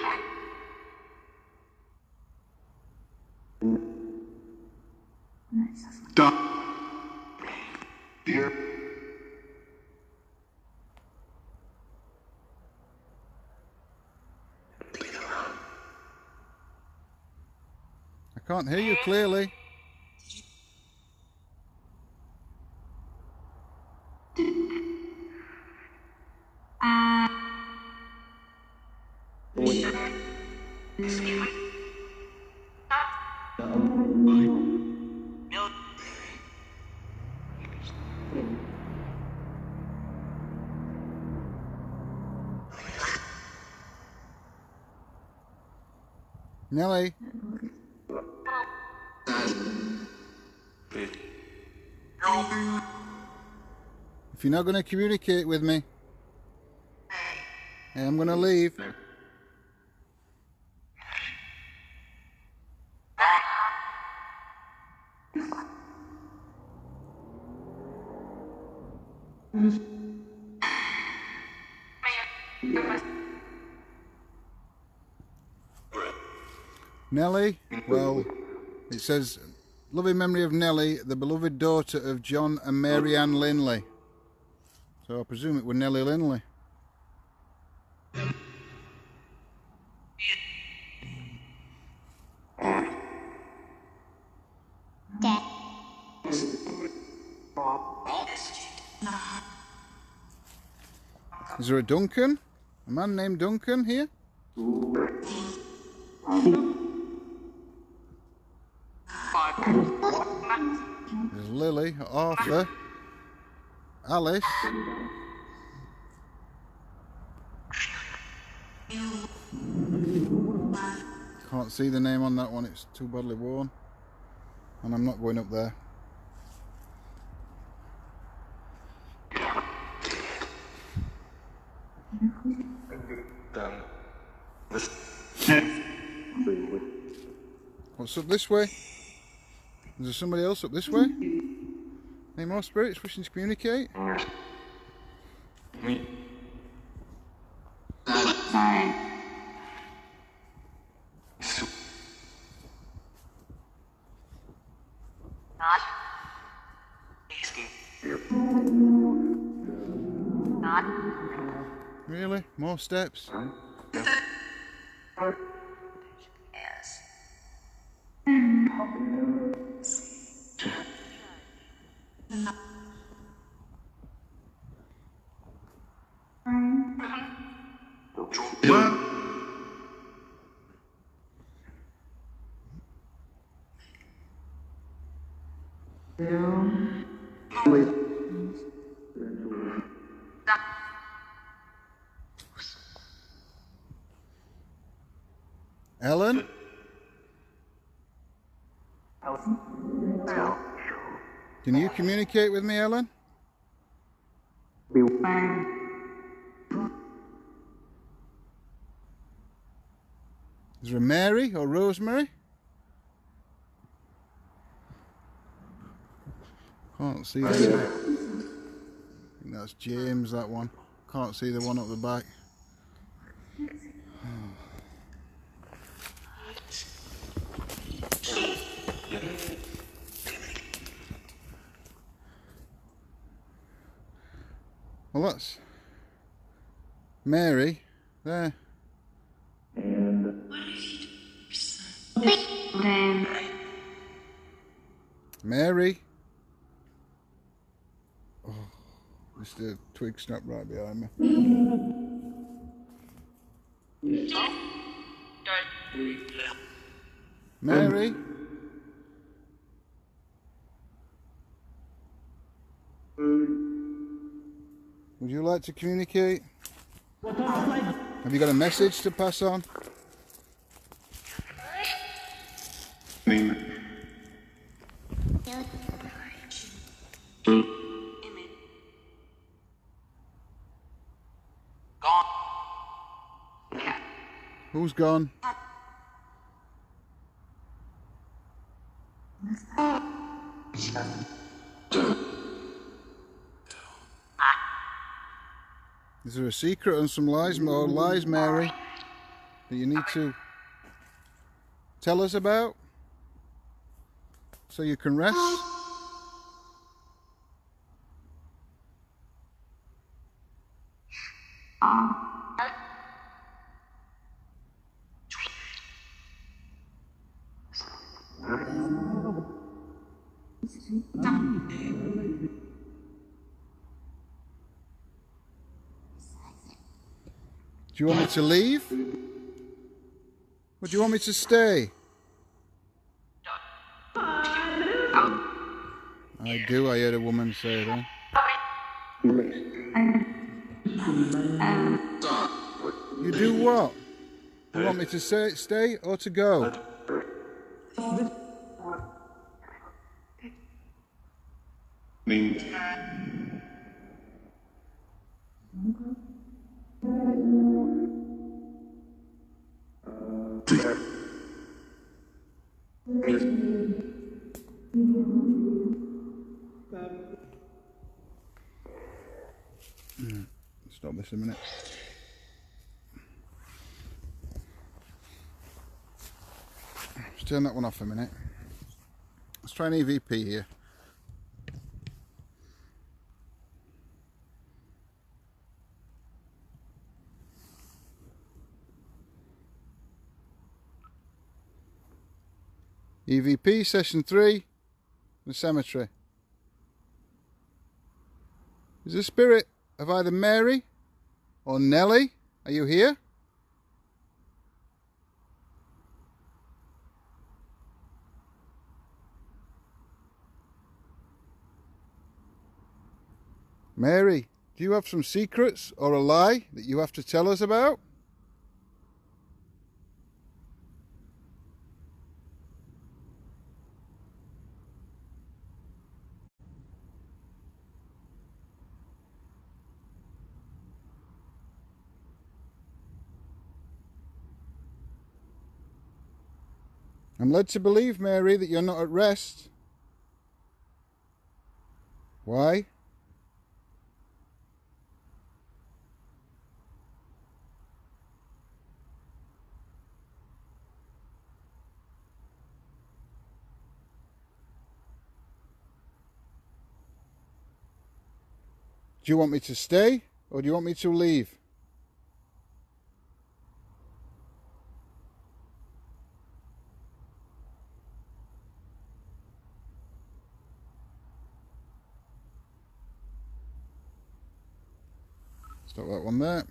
Stop. Here. I can't hear you clearly. Nellie, if you're not going to communicate with me, I'm going to leave. Nellie, well, it says, loving memory of Nellie, the beloved daughter of John and Mary Ann Linley. So I presume it was Nellie Linley. Is there a Duncan? A man named Duncan here? There's Lily, Arthur, Alice. Can't see the name on that one, it's too badly worn. And I'm not going up there. What's up this way? Is there somebody else up this way? Any more spirits wishing to communicate? Really? More steps? What? Ellen? Can you communicate with me, Ellen? Is there a Mary or Rosemary? Can't see that. I think that's James, that one. Can't see the one up the back. Well, that's Mary there. Mary. Oh, just a twig snap right behind me. Mary. Would you like to communicate? Have you got a message to pass on? Who's gone? Is there a secret and some lies, more lies, Mary, that you need to tell us about so you can rest? Do you want me to leave? Or do you want me to stay? I do, I heard a woman say that. You do what? You want me to stay or to go? Stop this a minute. Let's turn that one off a minute. Let's try an EVP here. EVP session 3, the cemetery. Is the spirit of either Mary or Nellie? Are you here? Mary, do you have some secrets or a lie that you have to tell us about? I'm led to believe, Mary, that you're not at rest. Why? Do you want me to stay or do you want me to leave? Stop that one there.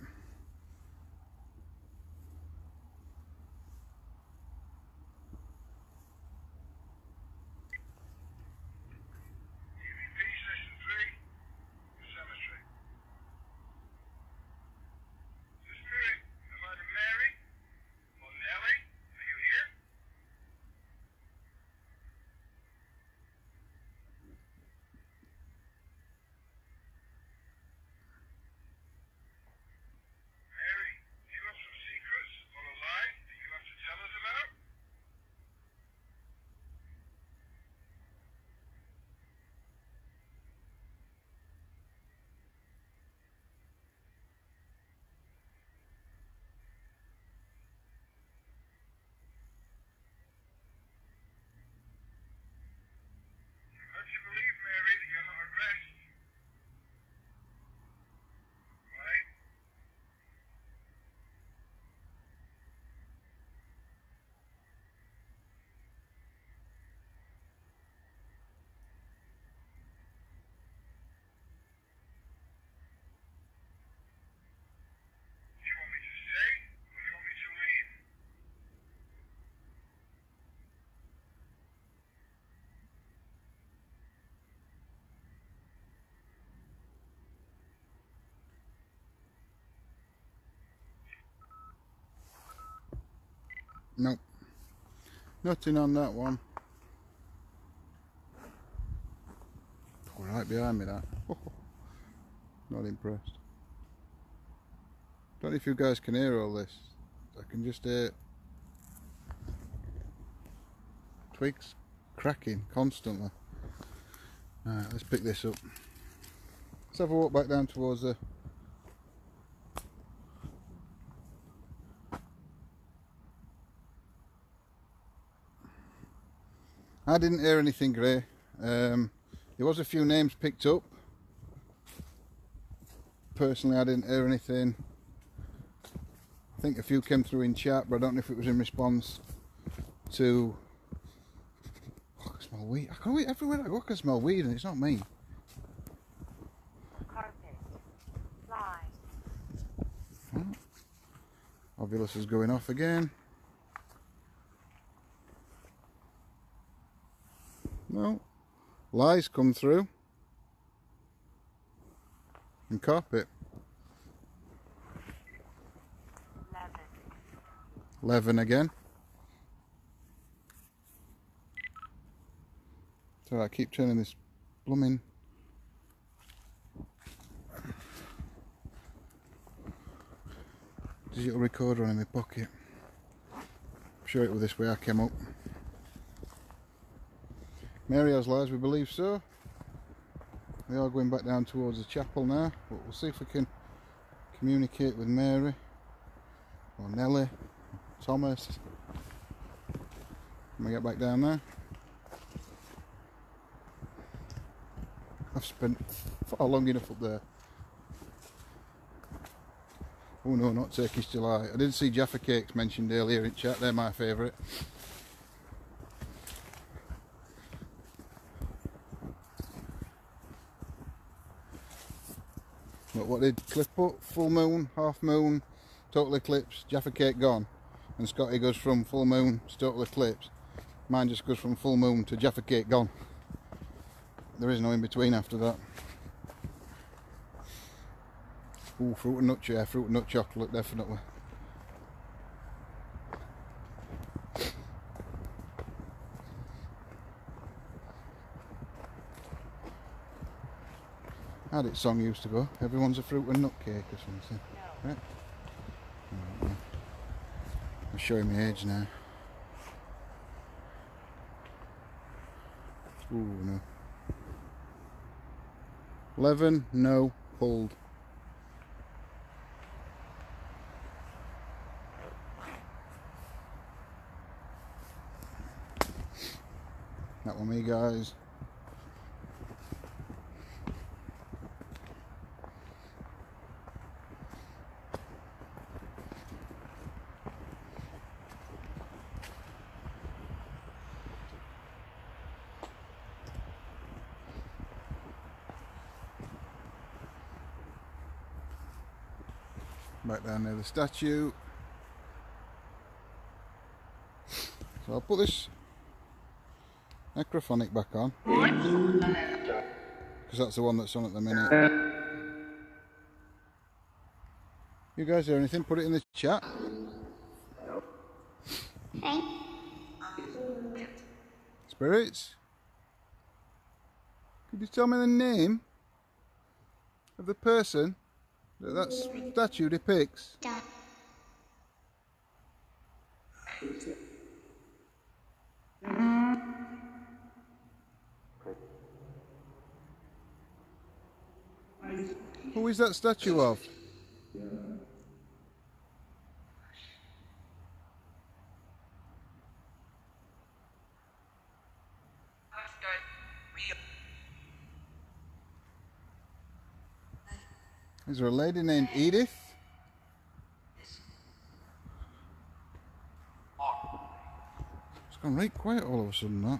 Nope. Nothing on that one. Oh, right behind me that. Not impressed. Don't know if you guys can hear all this. I can just hear twigs cracking constantly. Alright, let's pick this up. Let's have a walk back down towards the I didn't hear anything grey. There was a few names picked up. Personally, I didn't hear anything. I think a few came through in chat, but I don't know if it was in response to... Oh, I can smell weed. I can everywhere I go I can smell weed, and it's not me. Carpet. Fly. Oh, Ovilus is going off again. No. Lies come through. And carpet. 11 again. So I keep turning this blooming digital recorder on in my pocket. I'm sure it was this way I came up. Mary has lies, we believe so. We are going back down towards the chapel now, but we'll see if we can communicate with Mary or Nellie, Thomas. Can we get back down there? I've spent far long enough up there. Oh no, not Turkish Delight. I did see Jaffa Cakes mentioned earlier in chat, they're my favourite. But what did Cliff put? Full moon, half moon, total eclipse, Jaffa Cake gone. And Scotty goes from full moon to total eclipse. Mine just goes from full moon to Jaffa Cake gone. There is no in between after that. Ooh, fruit and nut chair, fruit and nut chocolate, definitely. How did song used to go? Everyone's a fruit and nut cake or something. No. Right? I'm showing my age now. Ooh, no. 11, no, pulled. That one me, guys. Back down near the statue. So I'll put this necrophonic back on, because that's the one that's on at the minute. You guys hear anything? Put it in the chat. Spirits? Could you tell me the name of the person that statue depicts? Who is that statue of? Is there a lady named Edith? It's gone right quiet all of a sudden, that.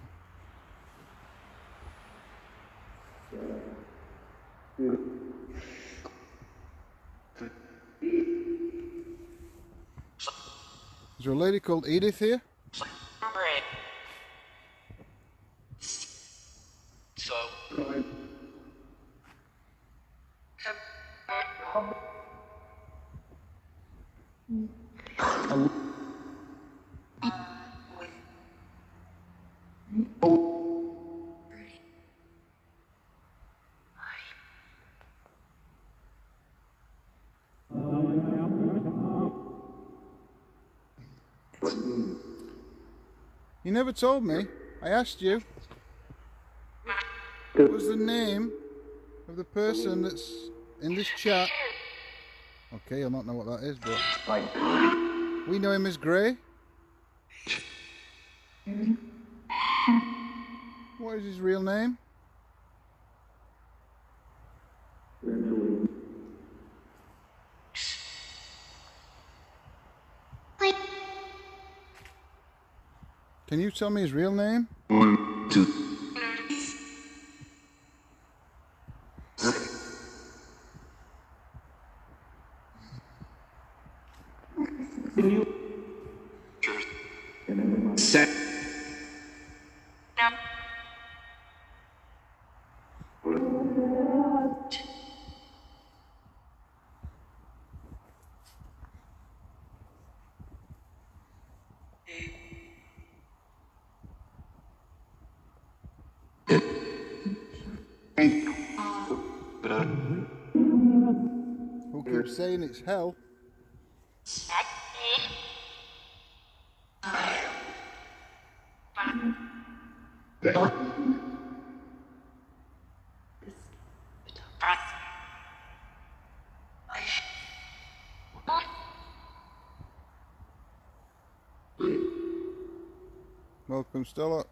Is there a lady called Edith here? You never told me. I asked you. What was the name of the person that's in this chat? Okay, I'll not know what that is, but we know him as Gray. What is his real name? Can you tell me his real name? 1, 2. Set. Who keeps saying it's hell? Welcome, Stella.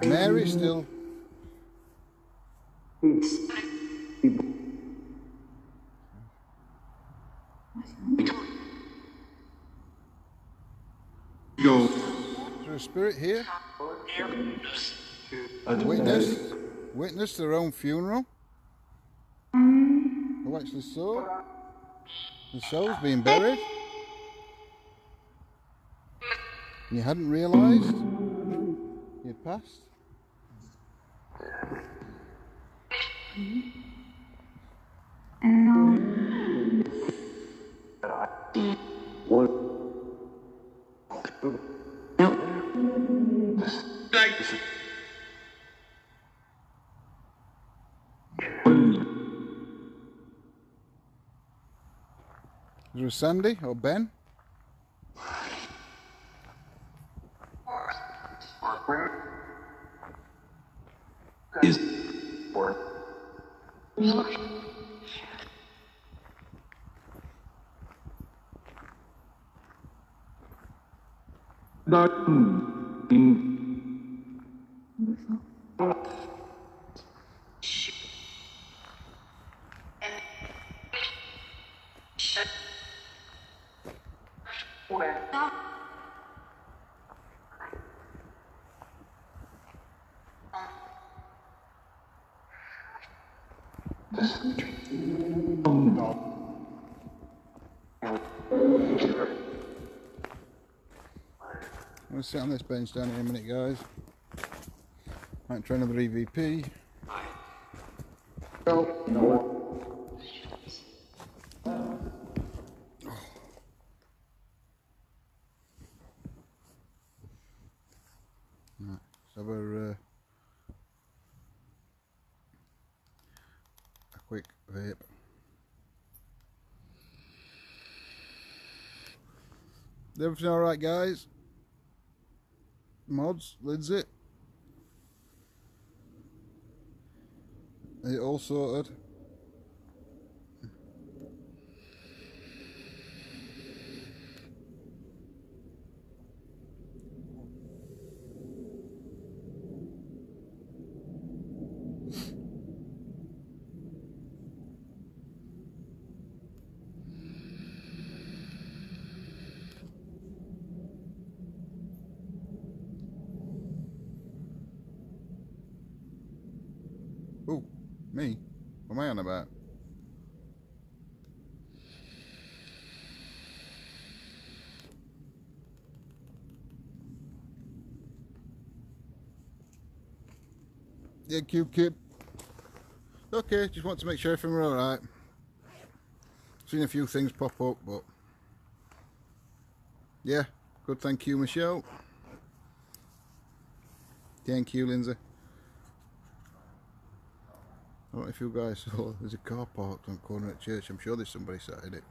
Mary still. Yo. Is there a spirit here? Witness their own funeral? Who actually saw? The soul's being buried? And you hadn't realised you'd passed? Is there a Sandy or Ben? Is. I'm going to sit on this bench down here a minute, guys. Might try another EVP. Right, let's have a quick vape. Is everything alright, guys? Mods, Lindsay? Is it all sorted? Oh, me? What am I on about? Yeah, cube. Okay, just want to make sure everything we're alright. seen a few things pop up, but yeah, good. Thank you, Michelle. Thank you, Lindsay. I don't know if you guys saw, there's a car parked on the corner at church. I'm sure there's somebody sat in it.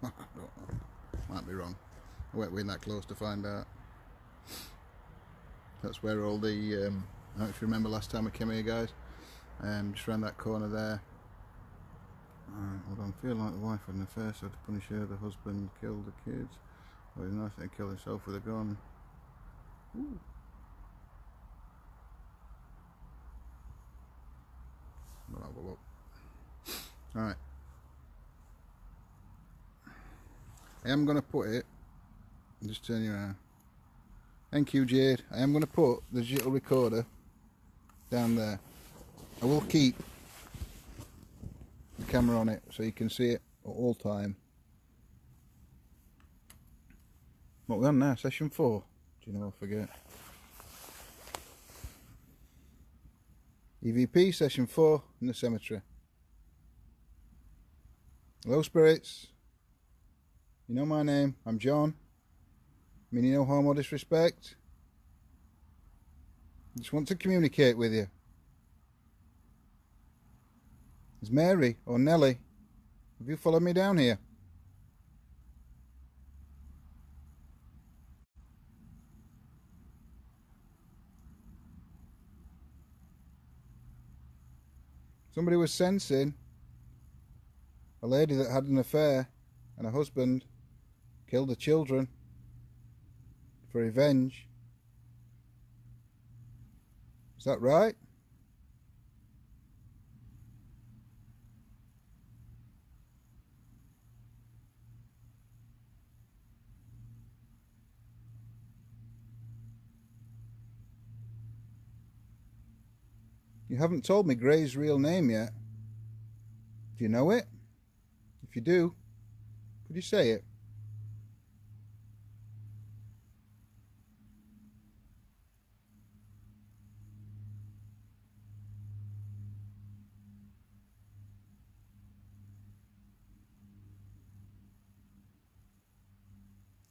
I don't know. Might be wrong. I won't be that close to find out. That's where all the, I don't know if you remember last time I came here, guys. Just around that corner there. Hold on, feel like the wife had an affair, so to punish her, the husband killed the kids. Or he's nothing to kill himself with a gun. Ooh. We'll have a look. Alright. I am going to put it, just turn you around. Thank you, Jade. I am going to put the digital recorder down there. I will keep the camera on it so you can see it at all time. What are we on now? Session 4? Do you know, I forget. EVP session 4 in the cemetery. Hello, spirits. You know my name. I'm John. Meaning no harm or disrespect. I just want to communicate with you. Is Mary or Nellie? Have you followed me down here? Somebody was sensing a lady that had an affair and her husband killed the children for revenge. Is that right? You haven't told me Gray's real name yet. Do you know it? If you do, could you say it?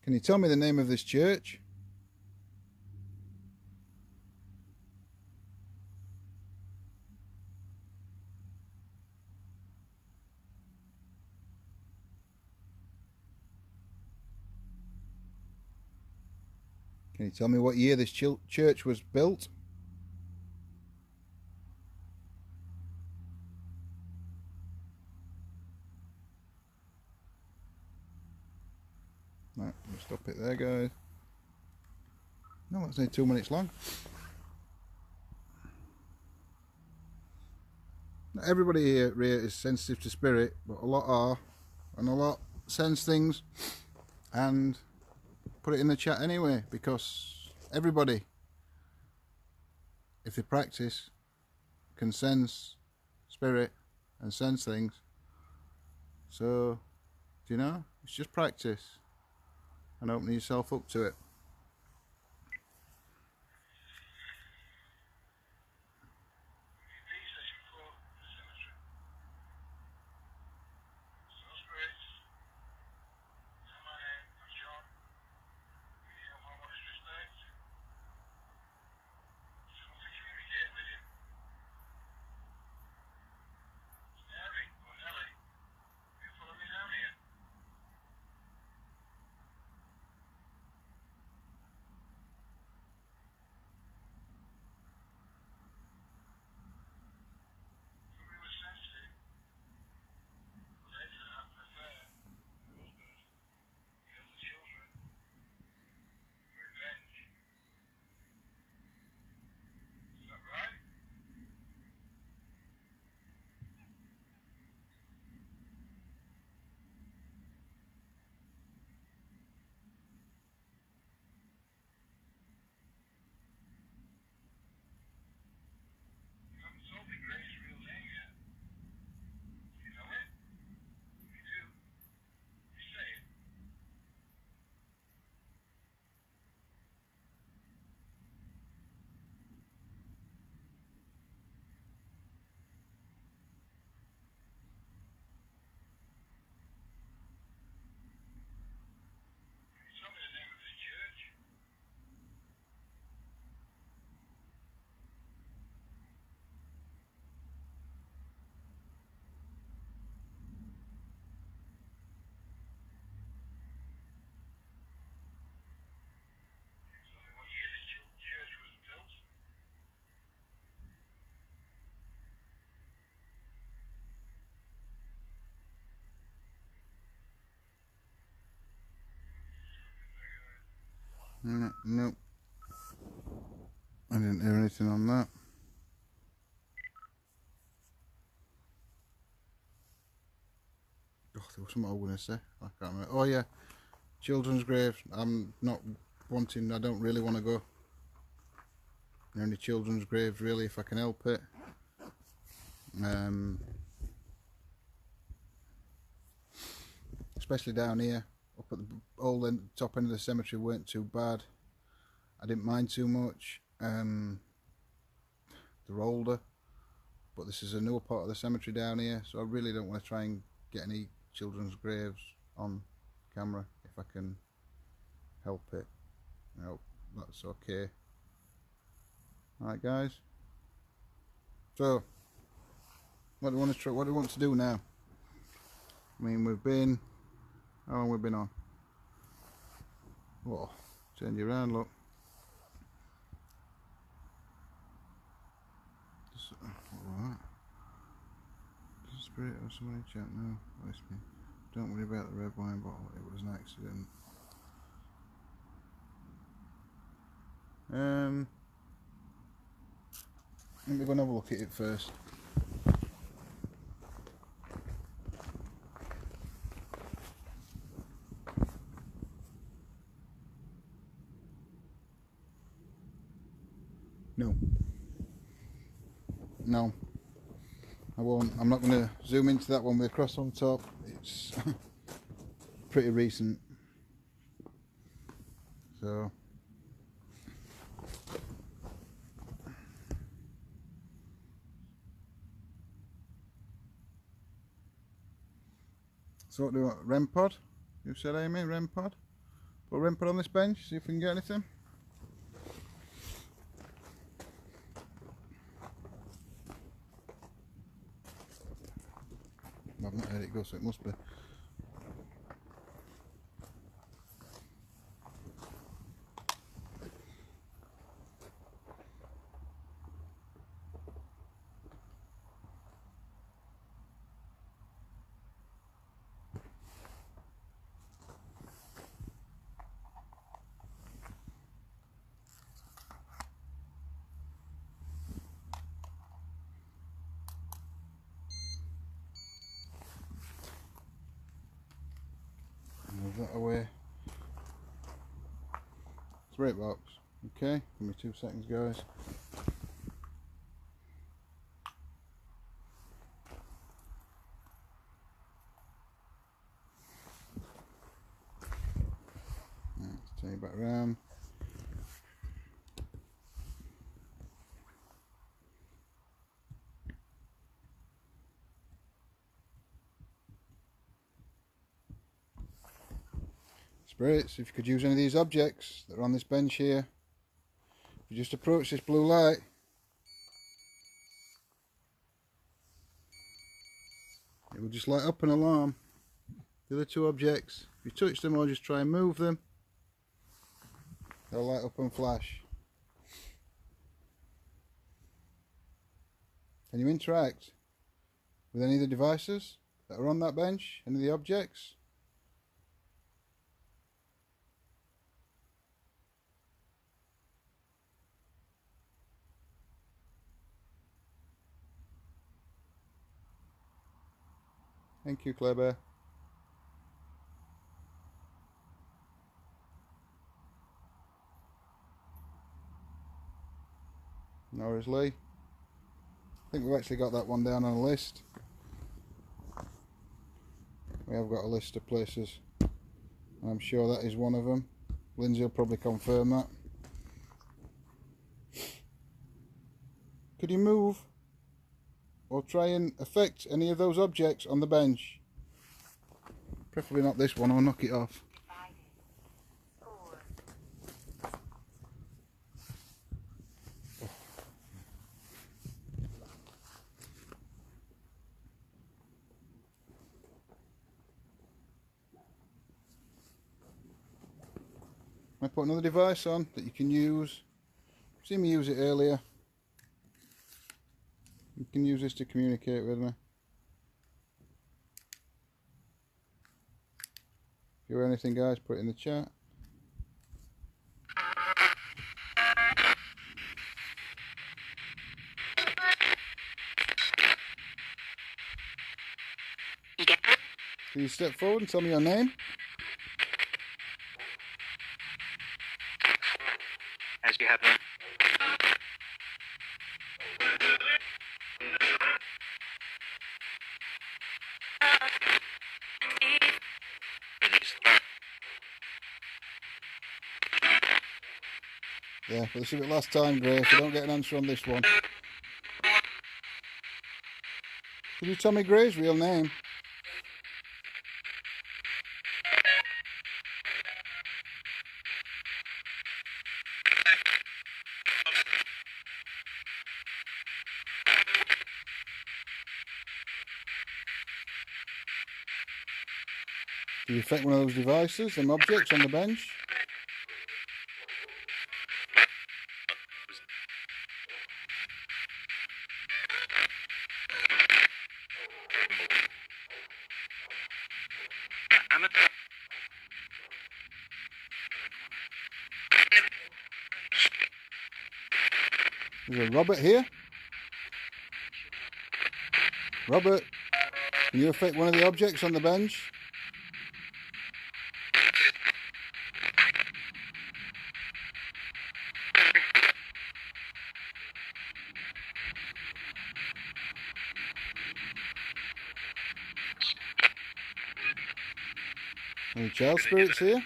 Can you tell me the name of this church? Can you tell me what year this church was built? Right, we'll stop it there, guys. No, that's only 2 minutes long. Not everybody here is sensitive to spirit, but a lot are, and a lot sense things and put it in the chat anyway, because everybody, if they practice, can sense spirit and sense things. So, do you know, it's just practice and opening yourself up to it. Nope. I didn't hear anything on that. Oh, there was something I was going to say. I can't remember. Oh yeah, children's graves. I'm not wanting. I don't really want to go near any children's graves really, if I can help it. Especially down here, up at the old end, top end of the cemetery weren't too bad. I didn't mind too much. They're older, but this is a newer part of the cemetery down here, so I really don't want to try and get any children's graves on camera if I can help it. I hope that's okay. Alright guys, so what do we want to try, what do we want to do now? I mean, we've been, how long we've been on? Oh, turn you around, look. Just, what? Does spirit or someone in chat? No, that's me. Don't worry about the red wine bottle, it was an accident. Let me go and have a look at it first. No, I won't. I'm not going to zoom into that one with a cross on top. It's pretty recent. So what do you want? REM pod? You said, Amy, REM pod? Put a REM pod on this bench, see if we can get anything. I've not heard it go, so it must be. Move that away. Spirit box. Okay, give me 2 seconds, guys. Let's turn it back around. Spirits, if you could use any of these objects that are on this bench here, if you just approach this blue light, it will just light up an alarm. The other 2 objects, if you touch them or just try and move them, they'll light up and flash. Can you interact with any of the devices that are on that bench? Any of the objects? Thank you, Kleber. Norris Lee. I think we've actually got that one down on a list. We have got a list of places. I'm sure that is one of them. Lindsay will probably confirm that. Could you move or try and affect any of those objects on the bench? Preferably not this one, I'll knock it off. I put another device on that you can use. See me use it earlier. You can use this to communicate with me. If you hear anything, guys, put it in the chat. you step forward and tell me your name? As you have. Yeah, but this is it last time, Gray, if you don't get an answer on this one. Can you tell me Gray's real name? Do you affect one of those devices, them objects on the bench? There's a Robert here. Robert, can you affect one of the objects on the bench? Any child spirits here?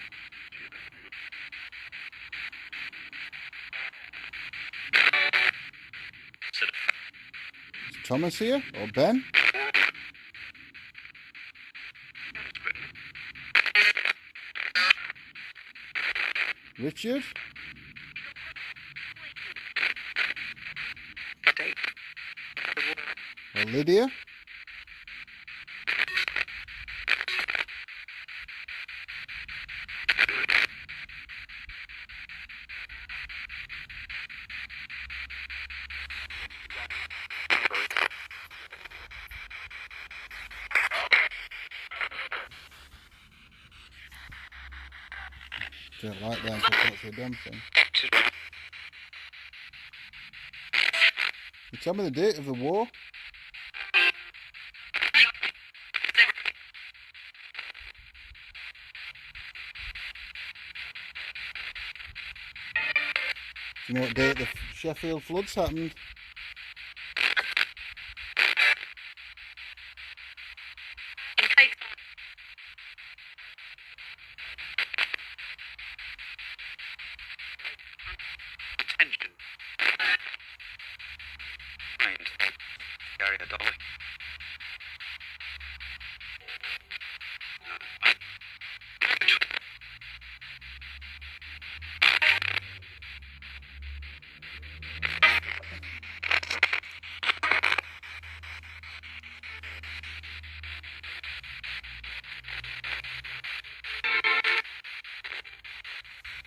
Is Thomas here? Or Ben? Richard? Or Lydia? Don't like that, that's the dumb thing. You tell me the date of the war? Do you know what date the Sheffield floods happened?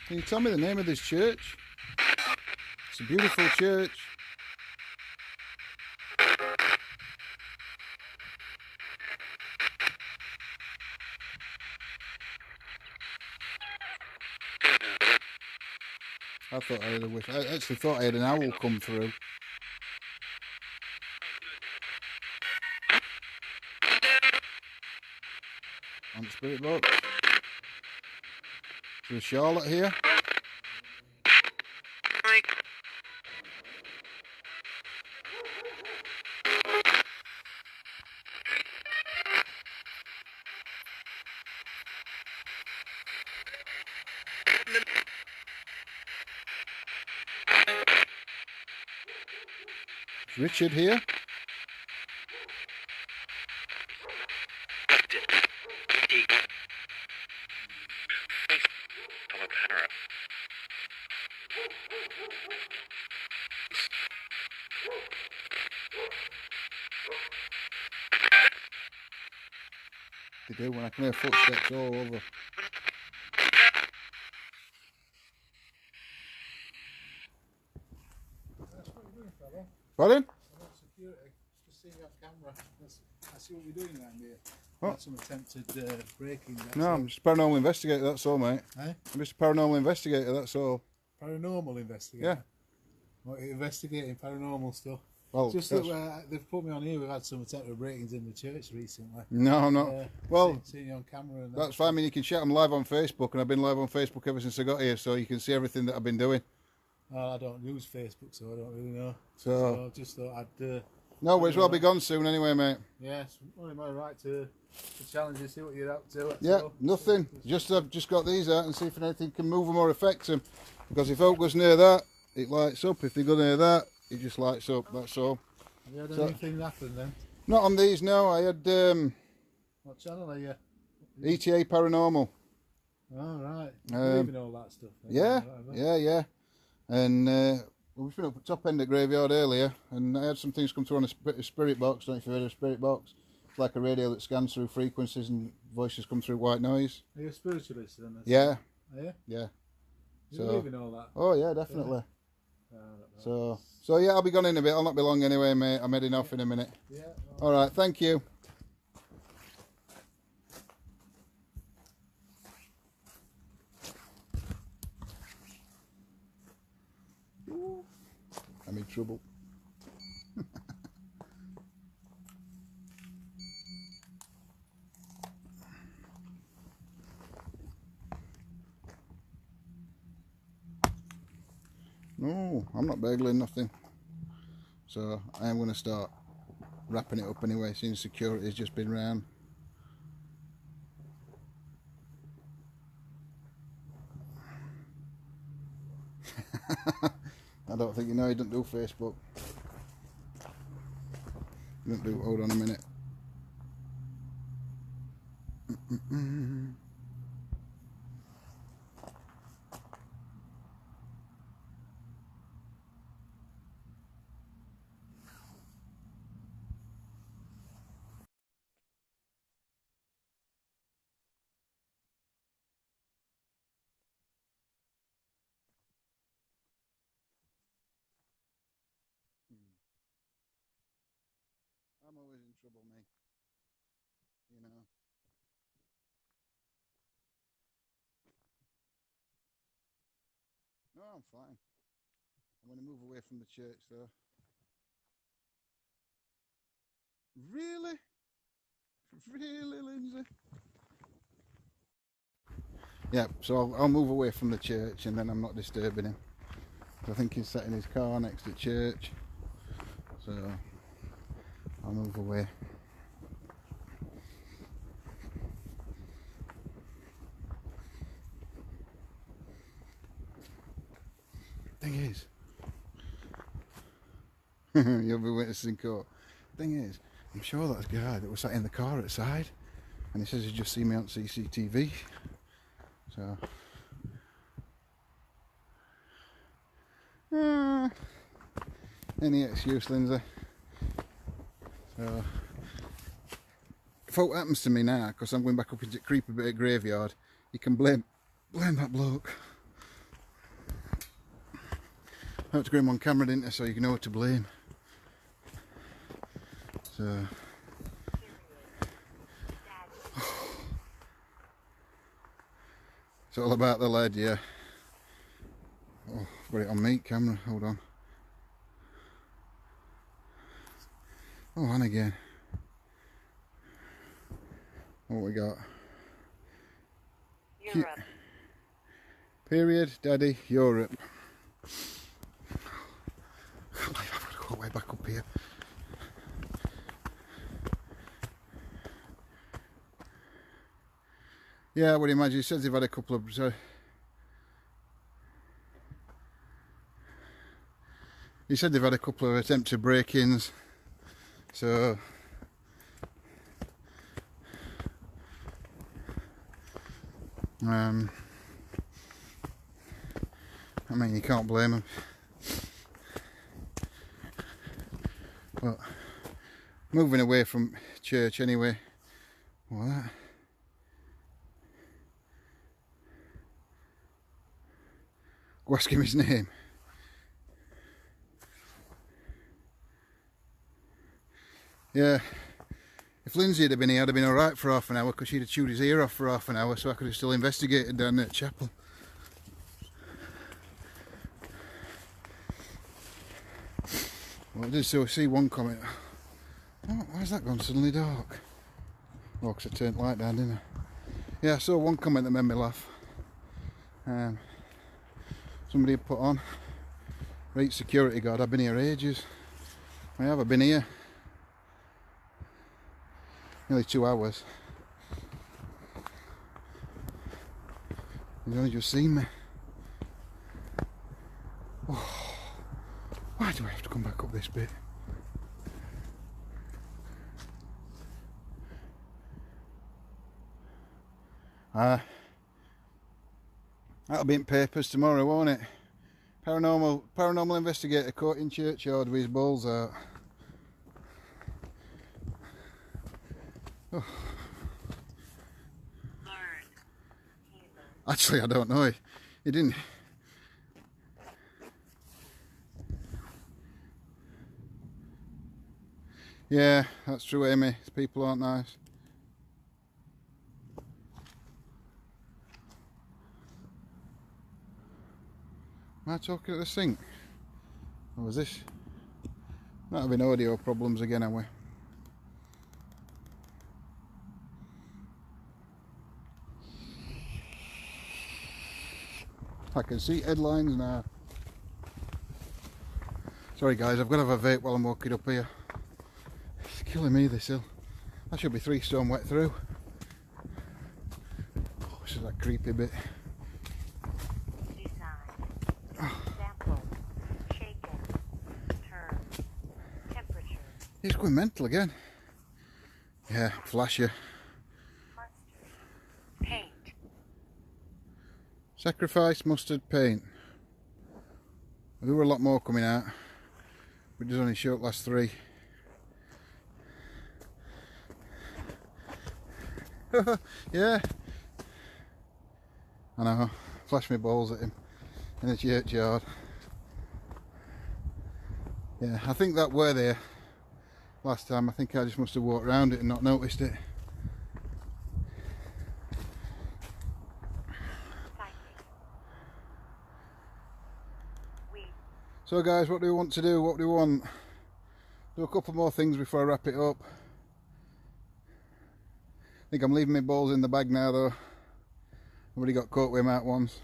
Can you tell me the name of this church? It's a beautiful church. I thought I had a wish. I actually thought I had an owl come through. On spirit box. Is there a Charlotte here? Is Richard here? They do when I can hear footsteps all over. Pardon? I want security to see you on camera. I see what you're doing around here. What? Some attempted breaking. No, I'm just a paranormal investigator, that's all, mate. Eh? I'm just a paranormal investigator, that's all. Paranormal investigator? Yeah. What, you're investigating paranormal stuff? Well, Just that they've put me on here. We've had some attempted break-ins in the church recently. no, no. Well, seeing you on camera. And that's fine. I mean, you can chat them live on Facebook, and I've been live on Facebook ever since I got here, so you can see everything that I've been doing. I don't use Facebook, so I don't really know. So I just thought I'd. No worries, well, I'll be gone soon anyway, mate. Yes, only my right to challenge you, see what you're up to. Yeah, nothing. I've just got these out and see if anything can move them or affect them. Because if folk goes near that, it lights up. If they go near that, it just lights up. That's all. Have you had anything happen then? Not on these, no. I had What channel are you? ETA Paranormal. Oh, right. You believe in all that stuff? Yeah. And we've been up at top end of graveyard earlier, and I had some things come through on a spirit box. Don't know if you've heard of a spirit box. It's like a radio that scans through frequencies and voices come through white noise. Are you a spiritualist then? Yeah. Are you? Yeah. You believe in all that? Oh yeah, definitely. Yeah. So yeah, I'll be gone in a bit. I'll not be long anyway, mate. I'm heading off in a minute. Yeah. All right, thank you. I'm in trouble. No, I'm not burgling nothing. So I am going to start wrapping it up anyway, since security's just been round. I don't think you know, he doesn't do Facebook. He doesn't do, hold on a minute. I'm always in trouble, me. You know. No, I'm fine. I'm going to move away from the church, though. Really? Really, Lindsay? Yeah, so I'll move away from the church, and then I'm not disturbing him. I think he's sat in his car next to church. So I'll move away. Thing is, you'll be witnessing court. Thing is, I'm sure that's the guy that was sat in the car outside, and he says he's just seen me on CCTV. So, any excuse, Lindsay. So, if what happens to me now, because I'm going back up into Creeper Bit Graveyard, you can blame that bloke. I had to get him on camera, didn't I, so you can know what to blame. So it's all about the lead, yeah. Oh, I've got it on me camera, hold on. Oh, and again. What we got? Europe. Period, Daddy, Europe. I've got to go way back up here. Yeah, I would imagine. He says they've had a couple of... he said they've had a couple of attempted break-ins. So... I mean, you can't blame them. But moving away from church anyway. What that? Go ask him his name. Yeah. If Lindsay had been here, I'd have been alright for half an hour, because she'd have chewed his ear off for half an hour, so I could have still investigated down there at chapel. Well, I did see one comment. Oh, why's that gone suddenly dark? Oh, because I turned the light down, didn't I? Yeah, I saw one comment that made me laugh. Somebody had put on, right, security guard, I've been here ages. I have, I've been here nearly 2 hours. He's only just seen me. Oh, why do I have to come back up this bit? That'll be in papers tomorrow, won't it? Paranormal investigator caught in churchyard with his balls out. Oh. Actually, I don't know. He didn't. Yeah, that's true, Amy. People aren't nice. Am I talking at the sink? Or was this? Not having audio problems again, are we? I can see headlines now. Sorry guys, I've got to have a vape while I'm walking up here. It's killing me, this hill. I should be 3 stone wet through. Oh, this is that creepy bit. It's going mental again. Yeah, flasher. Paint. Sacrifice, mustard, paint. There were a lot more coming out, but there's only short last 3. Yeah. I know. Flash my balls at him in the churchyard. Yeah, I think that were there last time. I think I just must have walked around it and not noticed it. So guys, what do we want to do? What do we want? Do a couple more things before I wrap it up. I think I'm leaving my balls in the bag now though. I've already got caught with them out once.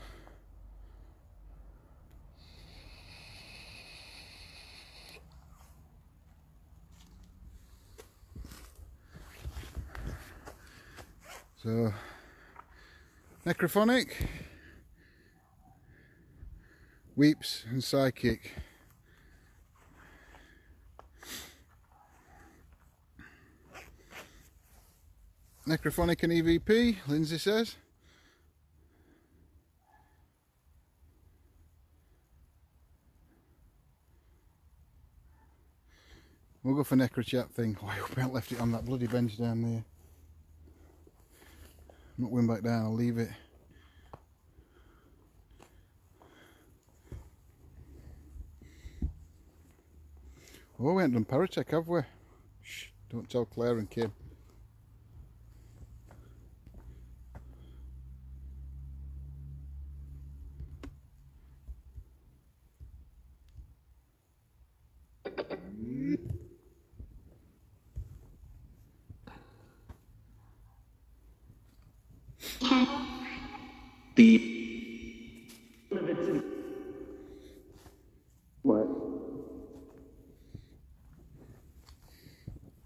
So, necrophonic, weeps and psychic. Necrophonic and EVP, Lindsay says. We'll go for necrochat thing. Oh, I hope I haven't left it on that bloody bench down there. I'm not going back down, I'll leave it. Oh, we haven't done Paratech, have we? Shh, don't tell Claire and Kim. What?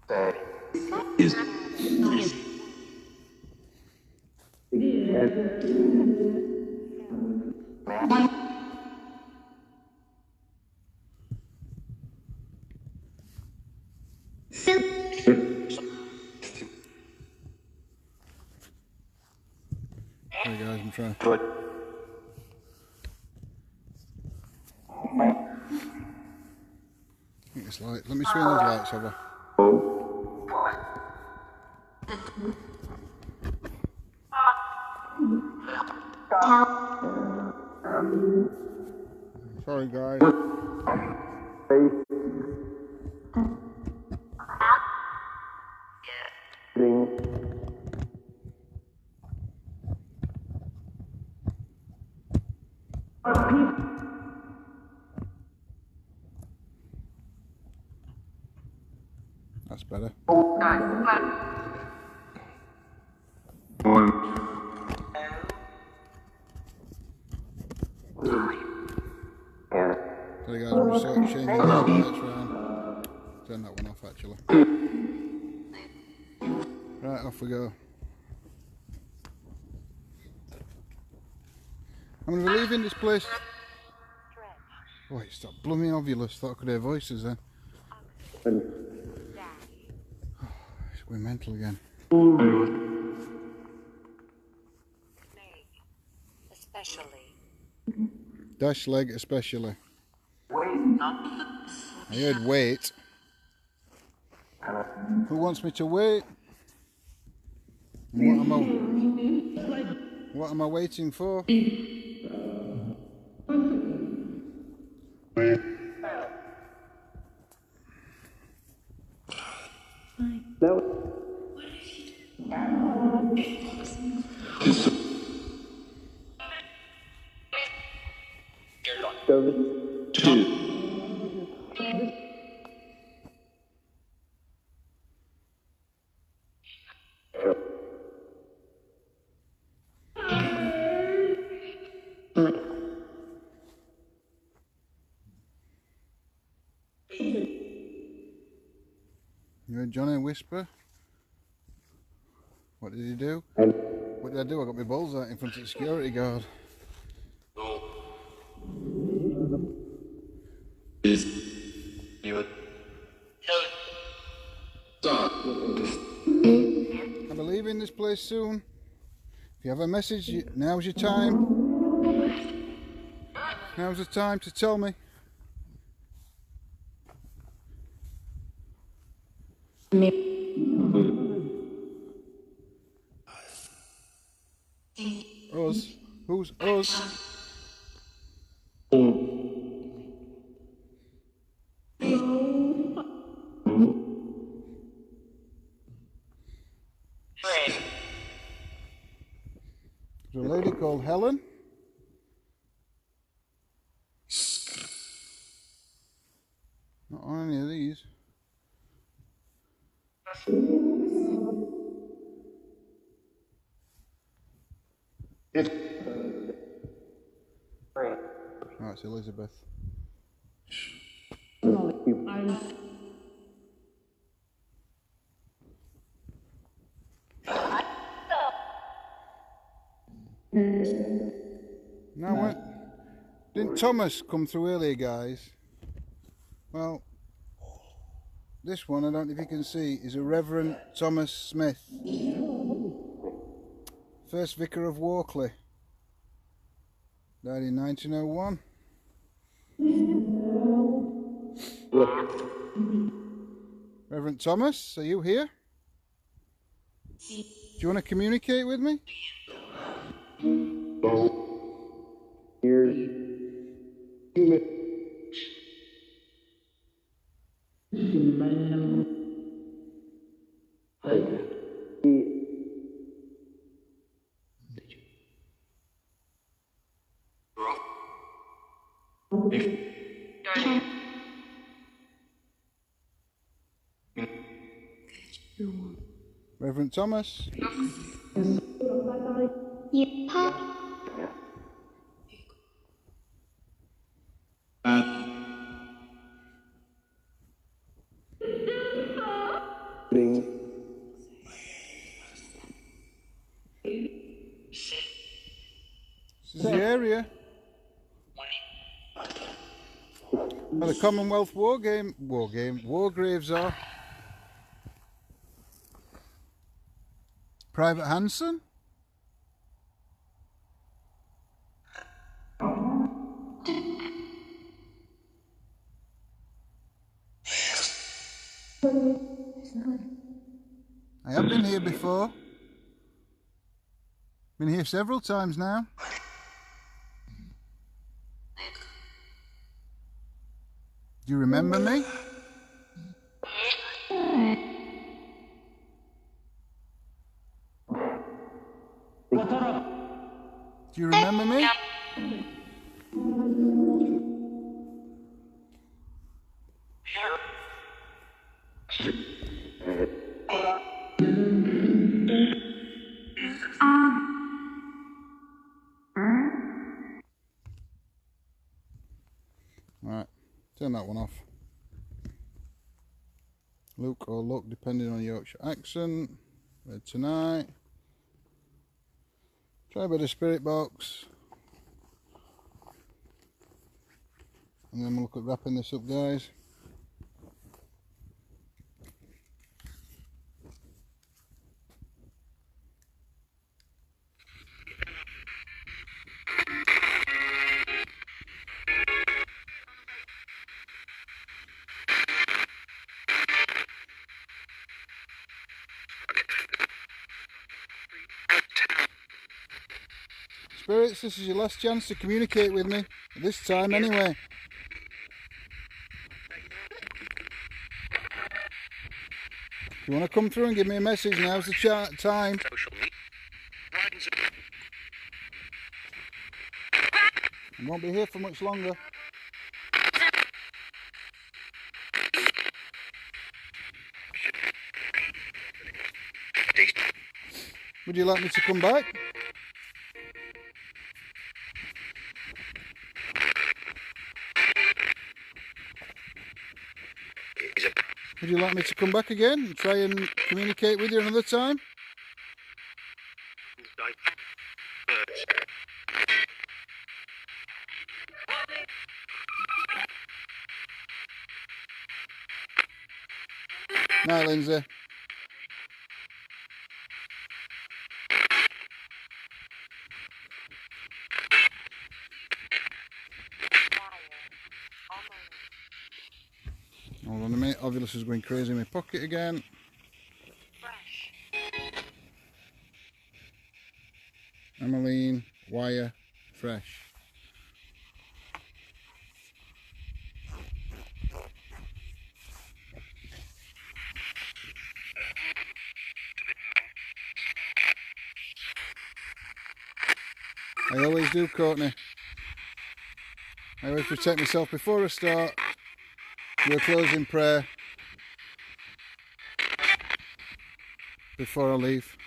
That is Sorry guys, I'm trying. but Get this light. Let me swing those lights over. Sorry guys. better. Sorry guys, I'm just sort of changing these lights around. Turn that one off actually. Right, off we go. I'm going to be leaving this place. Oh, it stopped blooming obvious. Thought I could hear voices then. We're mental again. Especially. Dash leg especially. I heard wait. Who wants me to wait? What am I waiting for? You heard Johnny whisper? What did he do? What did I do? I got my balls out in front of the security guard. I'll be leaving this place soon. If you have a message, now's your time. Now's the time to tell me. Us? Who's us? There's a lady called Helen. Not on any of these. Oh, it's Elizabeth. Now what? Didn't Thomas come through earlier, guys? Well, this one, I don't know if you can see, is a Reverend Thomas Smith, first vicar of Walkley. Died in 1901. Reverend Thomas, are you here? Do you want to communicate with me? Reverend Thomas? This is the area where the Commonwealth war graves are. Private Hanson? I have been here before. Been here several times now. Do you remember me? Do you remember me? Turn that one off. Luke or Luck, depending on Yorkshire accent. Read tonight. Try a bit of Spirit Box. And then we'll look at wrapping this up, guys. Spirits, this is your last chance to communicate with me. This time, anyway. If you want to come through and give me a message, now's the time. I won't be here for much longer. Would you like me to come back? Would you like me to come back again and try and communicate with you another time? Night, Lindsay. Hold on a minute, Ovulus is going crazy in my pocket again. Fresh. Emmeline, wire, fresh. I always do, Courtney. I always protect myself before I start. Do a closing prayer before I leave.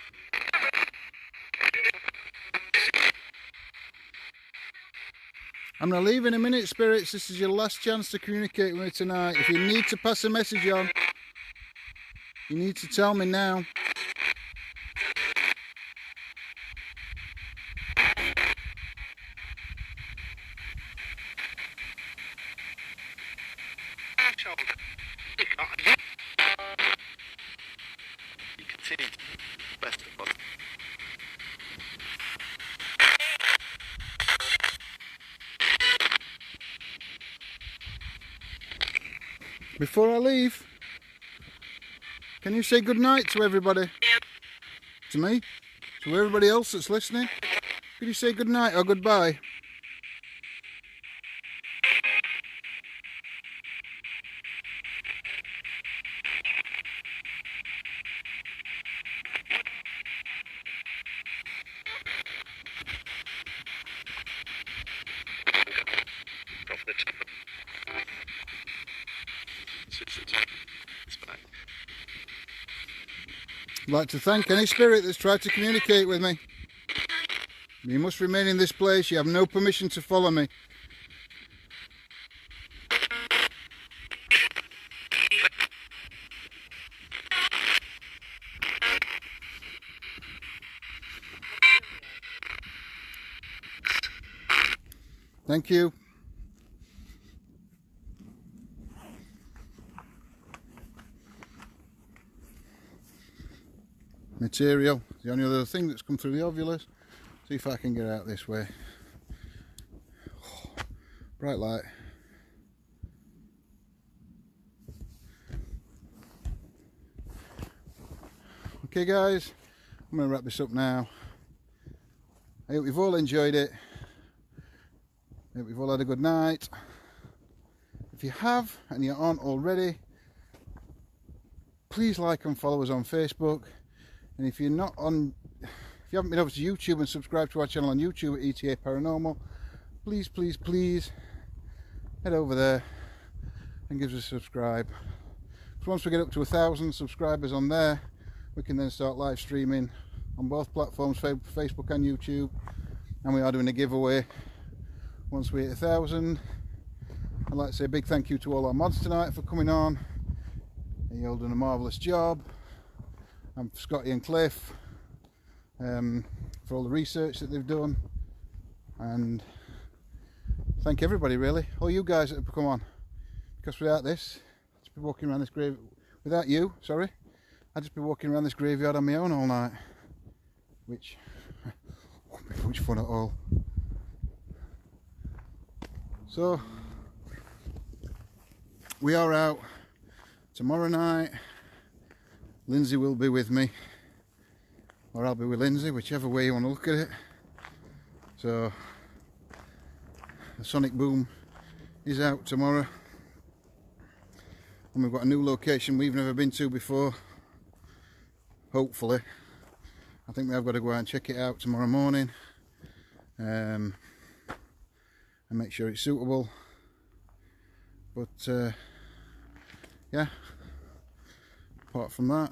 I'm going to leave in a minute, Spirits. This is your last chance to communicate with me tonight. If you need to pass a message on, you need to tell me now. Before I leave, can you say good night to everybody? To me? To everybody else that's listening? Could you say good night or goodbye? I'd like to thank any spirit that's tried to communicate with me. You must remain in this place. You have no permission to follow me. Thank you. Material. The only other thing that's come through the ovulus. See if I can get out this way. Oh, bright light. Okay guys, I'm going to wrap this up now. I hope you've all enjoyed it. I hope you've all had a good night. If you have and you aren't already, please like and follow us on Facebook. And if you're not on, if you haven't been over to YouTube and subscribed to our channel on YouTube at ETA Paranormal, please, please, please head over there and give us a subscribe. Because once we get up to 1,000 subscribers on there, we can then start live streaming on both platforms, Facebook and YouTube. And we are doing a giveaway once we hit 1,000. I'd like to say a big thank you to all our mods tonight for coming on. You've all done a marvellous job. And Scotty and Cliff for all the research that they've done. And thank everybody really, all you guys that have come on. Because without this, I'd just be walking around this grave. Without you, sorry, I'd just be walking around this graveyard on my own all night. Which wouldn't be much fun at all. So we are out tomorrow night. Lindsay will be with me, or I'll be with Lindsay, whichever way you want to look at it. So the Sonic Boom is out tomorrow, and we've got a new location we've never been to before. Hopefully, I think we have got to go out and check it out tomorrow morning, and make sure it's suitable. But yeah, apart from that,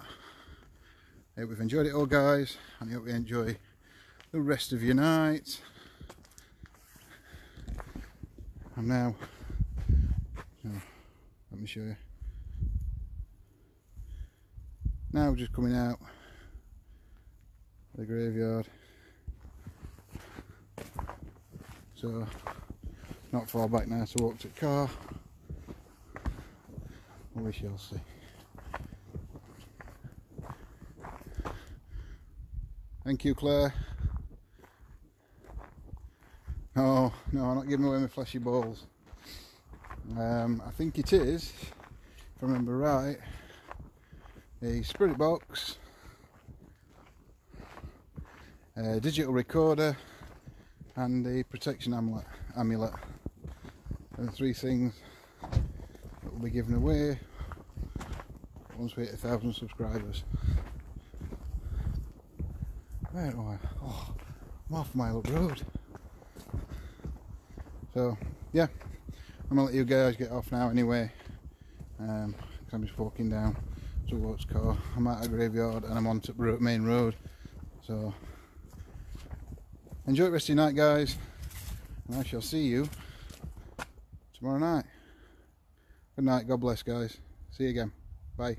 I hope you've enjoyed it all, guys, and I hope you enjoy the rest of your night. And now, let me show you. Now we're just coming out the graveyard, so not far back now to walk to the car. We shall see. Thank you, Claire. Oh no, I'm not giving away my flashy balls. I think it is, if I remember right, a spirit box, a digital recorder, and a protection amulet. They're the three things that will be given away once we hit 1,000 subscribers. Where am I? Oh, I'm off Mile Up Road. So yeah, I'm gonna let you guys get off now anyway, because I'm just walking down to Walt's car. I'm at a graveyard and I'm on to main road. So enjoy the rest of your night, guys, and I shall see you tomorrow night. Good night, God bless, guys. See you again. Bye.